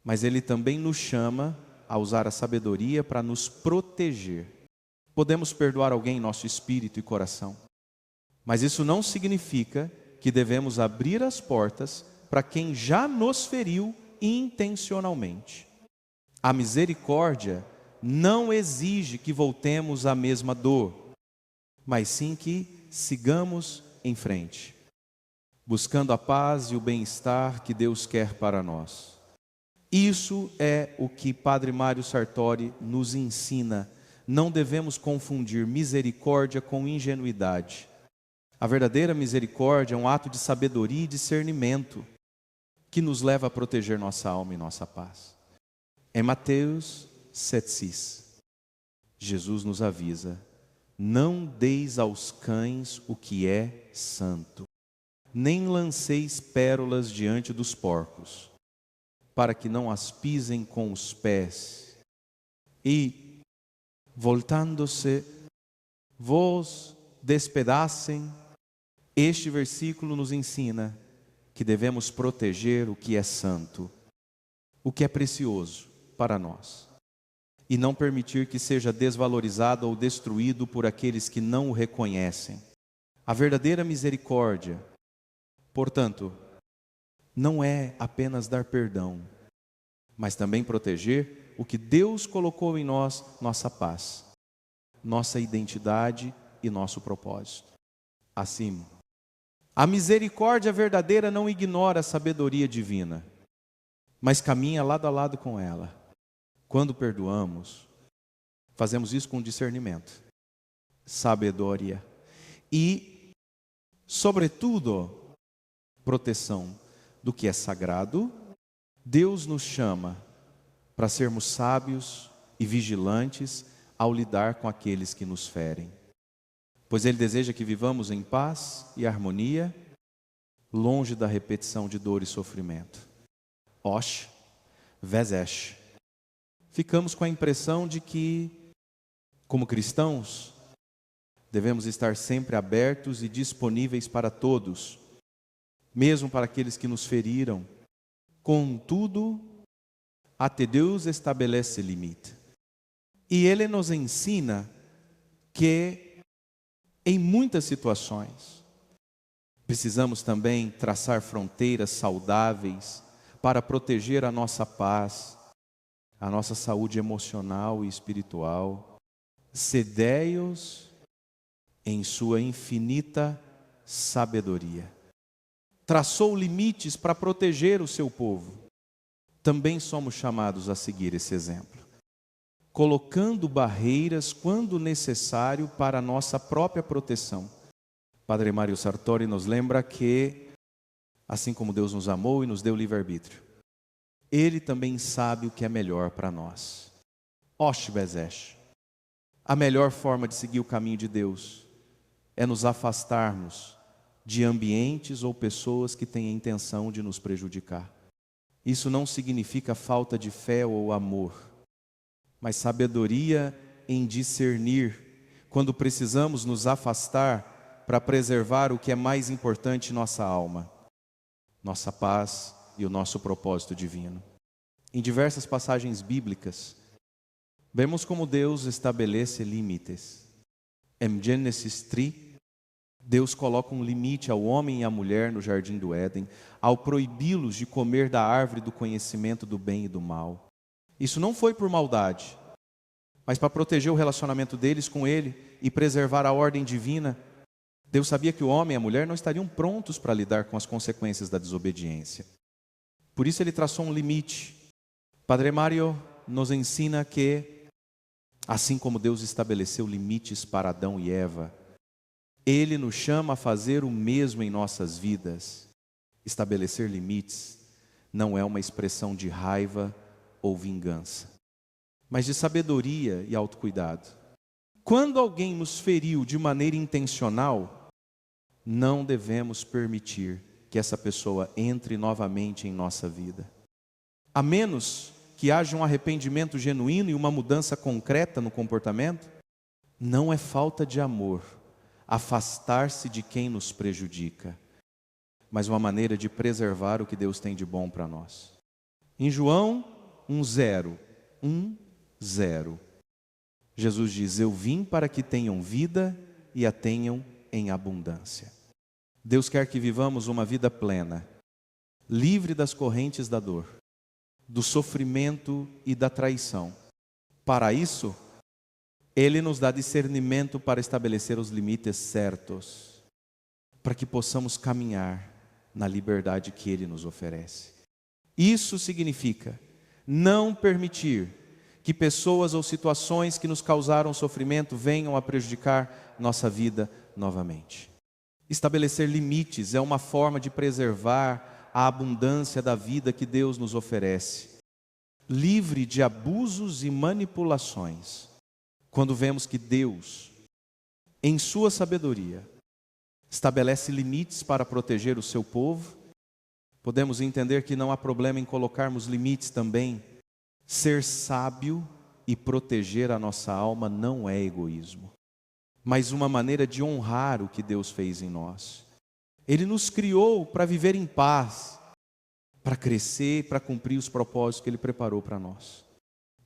mas Ele também nos chama a usar a sabedoria para nos proteger. Podemos perdoar alguém em nosso espírito e coração, mas isso não significa que devemos abrir as portas para quem já nos feriu intencionalmente. A misericórdia não exige que voltemos à mesma dor, mas sim que sigamos em frente, buscando a paz e o bem-estar que Deus quer para nós. Isso é o que Padre Mário Sartori nos ensina. Não devemos confundir misericórdia com ingenuidade. A verdadeira misericórdia é um ato de sabedoria e discernimento que nos leva a proteger nossa alma e nossa paz. Em Mateus 7,6, Jesus nos avisa: não deis aos cães o que é santo, nem lanceis pérolas diante dos porcos, para que não as pisem com os pés, e, voltando-se, vos despedacem. Este versículo nos ensina que devemos proteger o que é santo, o que é precioso para nós, e não permitir que seja desvalorizado ou destruído por aqueles que não o reconhecem. A verdadeira misericórdia, portanto, não é apenas dar perdão, mas também proteger o que Deus colocou em nós, nossa paz, nossa identidade e nosso propósito. Assim, a misericórdia verdadeira não ignora a sabedoria divina, mas caminha lado a lado com ela. Quando perdoamos, fazemos isso com discernimento, sabedoria e, sobretudo, proteção do que é sagrado. Deus nos chama para sermos sábios e vigilantes ao lidar com aqueles que nos ferem, pois Ele deseja que vivamos em paz e harmonia, longe da repetição de dor e sofrimento. Osh, Vezesh. Ficamos com a impressão de que, como cristãos, devemos estar sempre abertos e disponíveis para todos, mesmo para aqueles que nos feriram. Contudo, até Deus estabelece limite. E Ele nos ensina que, em muitas situações, precisamos também traçar fronteiras saudáveis para proteger a nossa paz, a nossa saúde emocional e espiritual. Cedei-os em sua infinita sabedoria. Traçou limites para proteger o seu povo. Também somos chamados a seguir esse exemplo, colocando barreiras quando necessário para a nossa própria proteção. Padre Mário Sartori nos lembra que, assim como Deus nos amou e nos deu livre-arbítrio, Ele também sabe o que é melhor para nós. Osh Bezesh. A melhor forma de seguir o caminho de Deus é nos afastarmos de ambientes ou pessoas que têm a intenção de nos prejudicar. Isso não significa falta de fé ou amor, mas sabedoria em discernir quando precisamos nos afastar para preservar o que é mais importante em nossa alma, nossa paz e o nosso propósito divino. Em diversas passagens bíblicas, vemos como Deus estabelece limites. Em Gênesis 3, Deus coloca um limite ao homem e à mulher no jardim do Éden, ao proibi-los de comer da árvore do conhecimento do bem e do mal. Isso não foi por maldade, mas para proteger o relacionamento deles com Ele e preservar a ordem divina. Deus sabia que o homem e a mulher não estariam prontos para lidar com as consequências da desobediência. Por isso Ele traçou um limite. Padre Mário nos ensina que, assim como Deus estabeleceu limites para Adão e Eva, Ele nos chama a fazer o mesmo em nossas vidas. Estabelecer limites não é uma expressão de raiva ou vingança, mas de sabedoria e autocuidado. Quando alguém nos feriu de maneira intencional, não devemos permitir que essa pessoa entre novamente em nossa vida. A menos que haja um arrependimento genuíno e uma mudança concreta no comportamento, não é falta de amor afastar-se de quem nos prejudica, mas uma maneira de preservar o que Deus tem de bom para nós. Em João 1:0, Jesus diz: eu vim para que tenham vida e a tenham em abundância. Deus quer que vivamos uma vida plena, livre das correntes da dor, do sofrimento e da traição. Para isso, Ele nos dá discernimento para estabelecer os limites certos, para que possamos caminhar na liberdade que Ele nos oferece. Isso significa não permitir que pessoas ou situações que nos causaram sofrimento venham a prejudicar nossa vida novamente. Estabelecer limites é uma forma de preservar a abundância da vida que Deus nos oferece, livre de abusos e manipulações. Quando vemos que Deus, em sua sabedoria, estabelece limites para proteger o seu povo, podemos entender que não há problema em colocarmos limites também. Ser sábio e proteger a nossa alma não é egoísmo, mas uma maneira de honrar o que Deus fez em nós. Ele nos criou para viver em paz, para crescer, para cumprir os propósitos que Ele preparou para nós.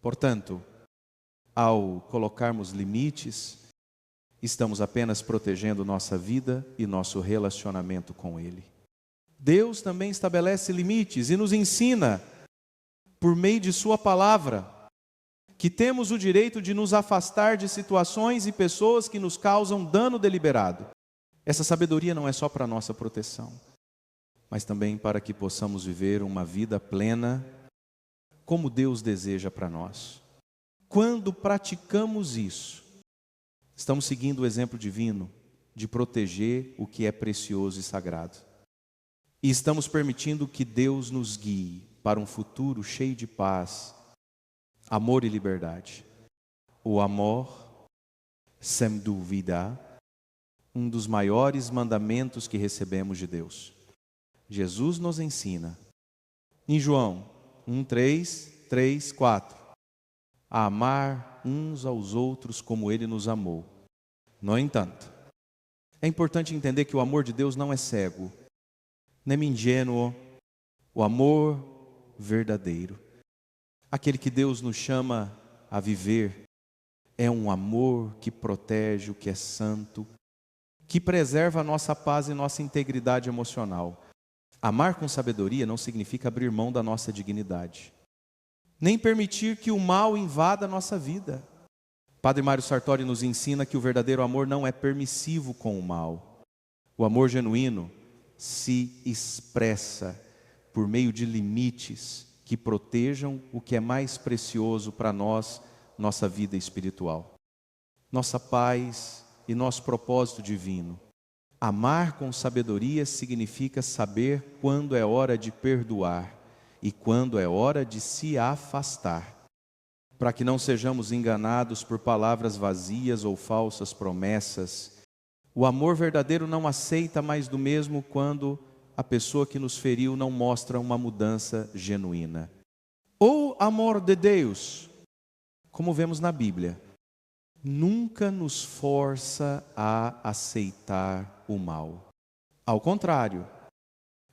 Portanto, ao colocarmos limites, estamos apenas protegendo nossa vida e nosso relacionamento com Ele. Deus também estabelece limites e nos ensina, por meio de Sua palavra, que temos o direito de nos afastar de situações e pessoas que nos causam dano deliberado. Essa sabedoria não é só para a nossa proteção, mas também para que possamos viver uma vida plena, como Deus deseja para nós. Quando praticamos isso, estamos seguindo o exemplo divino de proteger o que é precioso e sagrado. E estamos permitindo que Deus nos guie para um futuro cheio de paz, amor e liberdade. O amor, sem dúvida, um dos maiores mandamentos que recebemos de Deus. Jesus nos ensina, em João 1:3, 4, a amar uns aos outros como Ele nos amou. No entanto, é importante entender que o amor de Deus não é cego, nem ingênuo. O amor verdadeiro, aquele que Deus nos chama a viver, é um amor que protege o que é santo, que preserva a nossa paz e nossa integridade emocional. Amar com sabedoria não significa abrir mão da nossa dignidade, nem permitir que o mal invada a nossa vida. Padre Mário Sartori nos ensina que o verdadeiro amor não é permissivo com o mal. O amor genuíno se expressa por meio de limites que protejam o que é mais precioso para nós, nossa vida espiritual, nossa paz e nosso propósito divino. Amar com sabedoria significa saber quando é hora de perdoar e quando é hora de se afastar, para que não sejamos enganados por palavras vazias ou falsas promessas. O amor verdadeiro não aceita mais do mesmo quando a pessoa que nos feriu não mostra uma mudança genuína. O amor de Deus, como vemos na Bíblia, nunca nos força a aceitar o mal. Ao contrário,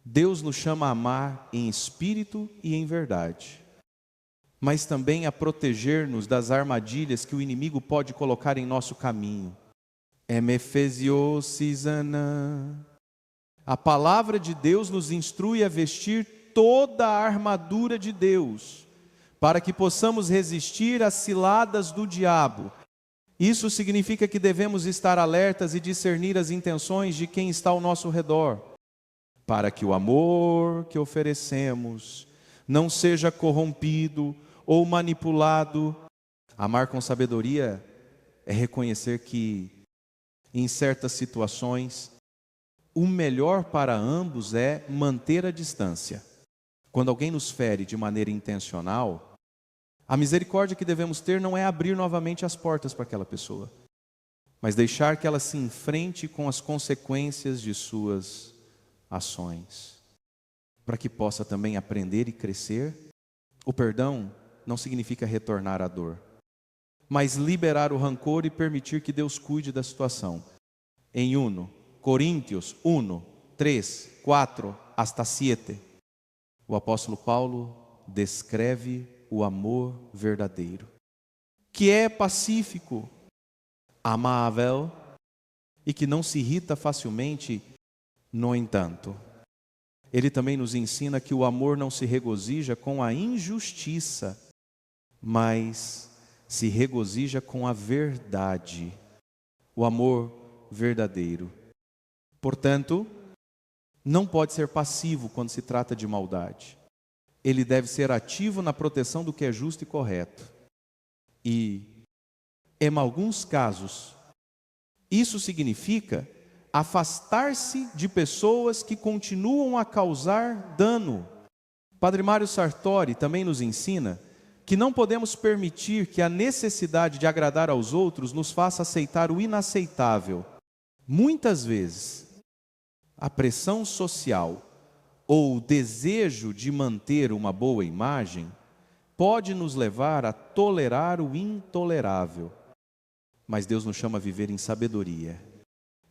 Deus nos chama a amar em espírito e em verdade, mas também a proteger-nos das armadilhas que o inimigo pode colocar em nosso caminho. A palavra de Deus nos instrui a vestir toda a armadura de Deus, para que possamos resistir às ciladas do diabo. Isso significa que devemos estar alertas e discernir as intenções de quem está ao nosso redor, para que o amor que oferecemos não seja corrompido ou manipulado. Amar com sabedoria é reconhecer que, em certas situações, o melhor para ambos é manter a distância. Quando alguém nos fere de maneira intencional, A misericórdia que devemos ter não é abrir novamente as portas para aquela pessoa, mas deixar que ela se enfrente com as consequências de suas ações, para que possa também aprender e crescer. O perdão não significa retornar à dor, mas liberar o rancor e permitir que Deus cuide da situação. Em 1 Coríntios 1, 3, 4 hasta 7, o apóstolo Paulo descreve o amor verdadeiro, que é pacífico, amável e que não se irrita facilmente. No entanto, ele também nos ensina que o amor não se regozija com a injustiça, mas se regozija com a verdade, o amor verdadeiro. Portanto, não pode ser passivo quando se trata de maldade. Ele deve ser ativo na proteção do que é justo e correto. E, em alguns casos, isso significa afastar-se de pessoas que continuam a causar dano. Padre Mário Sartori também nos ensina que não podemos permitir que a necessidade de agradar aos outros nos faça aceitar o inaceitável. Muitas vezes, a pressão social ou o desejo de manter uma boa imagem pode nos levar a tolerar o intolerável. Mas Deus nos chama a viver em sabedoria.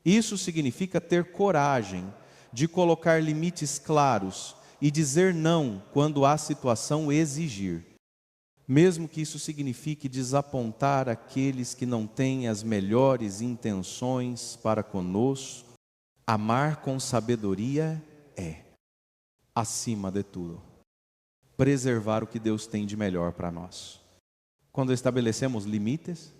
Isso significa ter coragem de colocar limites claros e dizer não quando a situação exigir. Mesmo que isso signifique desapontar aqueles que não têm as melhores intenções para conosco, amar com sabedoria é, acima de tudo, preservar o que Deus tem de melhor para nós. Quando estabelecemos limites,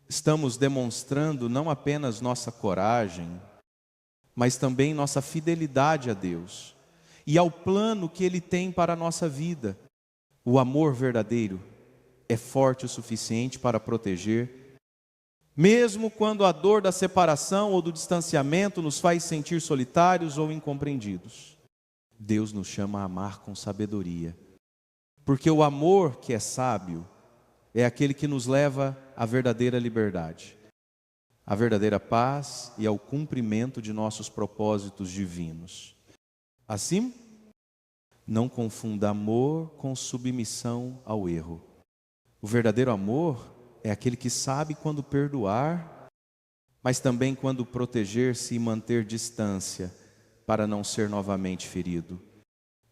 estamos demonstrando não apenas nossa coragem, mas também nossa fidelidade a Deus e ao plano que Ele tem para a nossa vida. O amor verdadeiro é forte o suficiente para proteger, mesmo quando a dor da separação ou do distanciamento nos faz sentir solitários ou incompreendidos. Deus nos chama a amar com sabedoria, porque o amor que é sábio é aquele que nos leva à verdadeira liberdade, à verdadeira paz e ao cumprimento de nossos propósitos divinos. Assim, não confunda amor com submissão ao erro. O verdadeiro amor é aquele que sabe quando perdoar, mas também quando proteger-se e manter distância para não ser novamente ferido.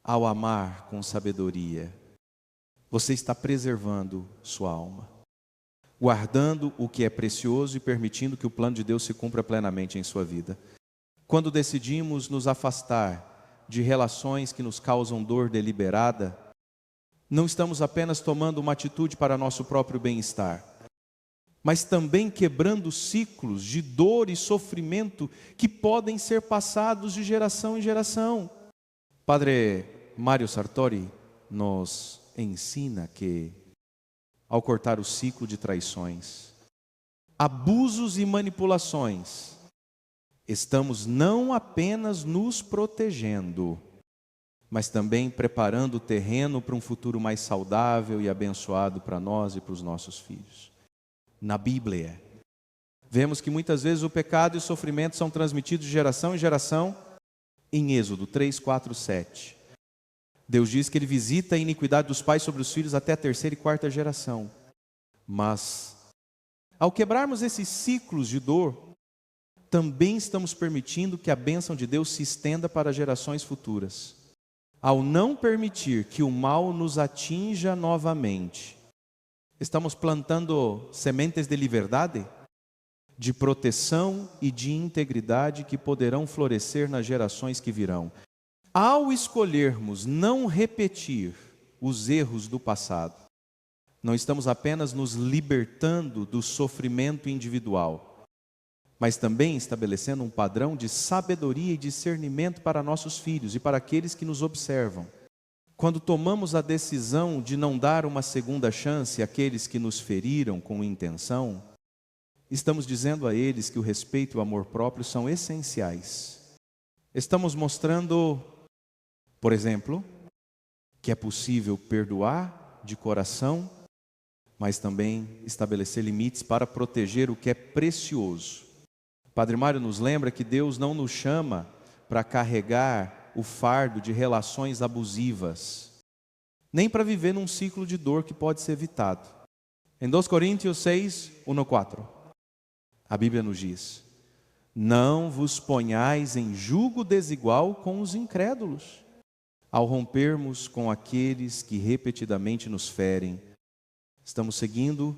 Ao amar com sabedoria, você está preservando sua alma, guardando o que é precioso e permitindo que o plano de Deus se cumpra plenamente em sua vida. Quando decidimos nos afastar de relações que nos causam dor deliberada, não estamos apenas tomando uma atitude para nosso próprio bem-estar, mas também quebrando ciclos de dor e sofrimento que podem ser passados de geração em geração. Padre Mário Sartori nos ensina que, ao cortar o ciclo de traições, abusos e manipulações, estamos não apenas nos protegendo, mas também preparando o terreno para um futuro mais saudável e abençoado para nós e para os nossos filhos. Na Bíblia, vemos que muitas vezes o pecado e o sofrimento são transmitidos de geração em geração. Em Êxodo 3, 4, 7, Deus diz que Ele visita a iniquidade dos pais sobre os filhos até a terceira e quarta geração. Mas, ao quebrarmos esses ciclos de dor, também estamos permitindo que a bênção de Deus se estenda para gerações futuras. Ao não permitir que o mal nos atinja novamente, estamos plantando sementes de liberdade, de proteção e de integridade que poderão florescer nas gerações que virão. Ao escolhermos não repetir os erros do passado, não estamos apenas nos libertando do sofrimento individual, mas também estabelecendo um padrão de sabedoria e discernimento para nossos filhos e para aqueles que nos observam. Quando tomamos a decisão de não dar uma segunda chance àqueles que nos feriram com intenção, estamos dizendo a eles que o respeito e o amor próprio são essenciais. Estamos mostrando, por exemplo, que é possível perdoar de coração mas também estabelecer limites para proteger o que é precioso. Padre Mário nos lembra que Deus não nos chama para carregar o fardo de relações abusivas, nem para viver num ciclo de dor que pode ser evitado. Em 2 Coríntios 6, 1-4, a Bíblia nos diz: não vos ponhais em jugo desigual com os incrédulos, ao rompermos com aqueles que repetidamente nos ferem. Estamos seguindo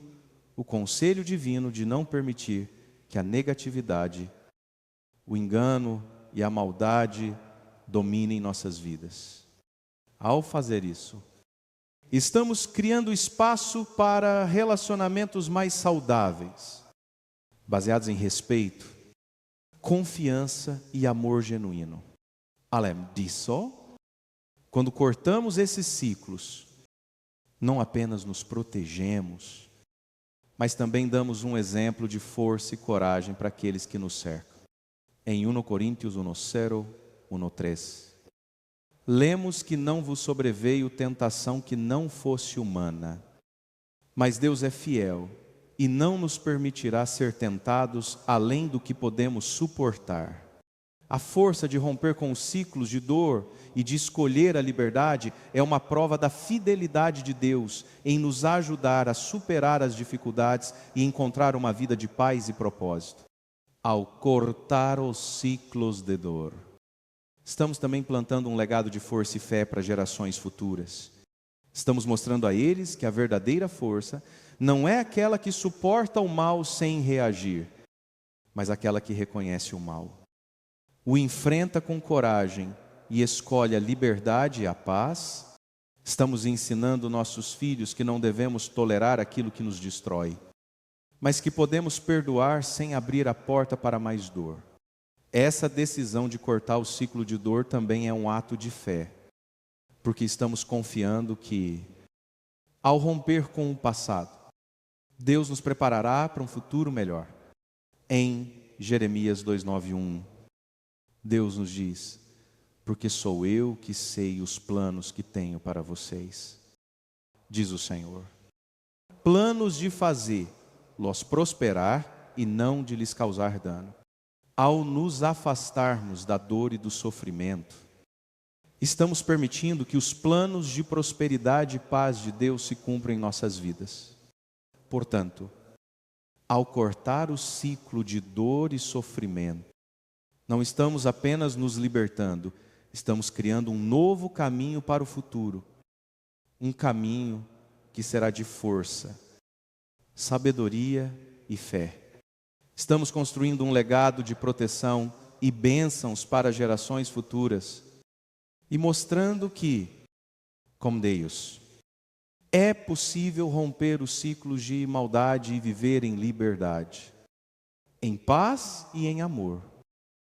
o conselho divino de não permitir que a negatividade, o engano e a maldade dominem nossas vidas. Ao fazer isso, estamos criando espaço para relacionamentos mais saudáveis, baseados em respeito, confiança e amor genuíno. Além disso, quando cortamos esses ciclos, não apenas nos protegemos, mas também damos um exemplo de força e coragem para aqueles que nos cercam. Em 1 Coríntios 1:0, 1:3, lemos que não vos sobreveio tentação que não fosse humana, mas Deus é fiel e não nos permitirá ser tentados além do que podemos suportar. A força de romper com os ciclos de dor e de escolher a liberdade é uma prova da fidelidade de Deus em nos ajudar a superar as dificuldades e encontrar uma vida de paz e propósito. Ao cortar os ciclos de dor, estamos também plantando um legado de força e fé para gerações futuras. Estamos mostrando a eles que a verdadeira força não é aquela que suporta o mal sem reagir, mas aquela que reconhece o mal, o enfrenta com coragem e escolhe a liberdade e a paz. Estamos ensinando nossos filhos que não devemos tolerar aquilo que nos destrói, mas que podemos perdoar sem abrir a porta para mais dor. Essa decisão de cortar o ciclo de dor também é um ato de fé, porque estamos confiando que, ao romper com o passado, Deus nos preparará para um futuro melhor. Em Jeremias 2:9-1, Deus nos diz: porque sou eu que sei os planos que tenho para vocês, diz o Senhor, planos de fazer-los prosperar e não de lhes causar dano. Ao nos afastarmos da dor e do sofrimento, estamos permitindo que os planos de prosperidade e paz de Deus se cumpram em nossas vidas. Portanto, ao cortar o ciclo de dor e sofrimento, não estamos apenas nos libertando, estamos criando um novo caminho para o futuro. Um caminho que será de força, sabedoria e fé. Estamos construindo um legado de proteção e bênçãos para gerações futuras. E mostrando que, como Deus, é possível romper os ciclos de maldade e viver em liberdade, em paz e em amor.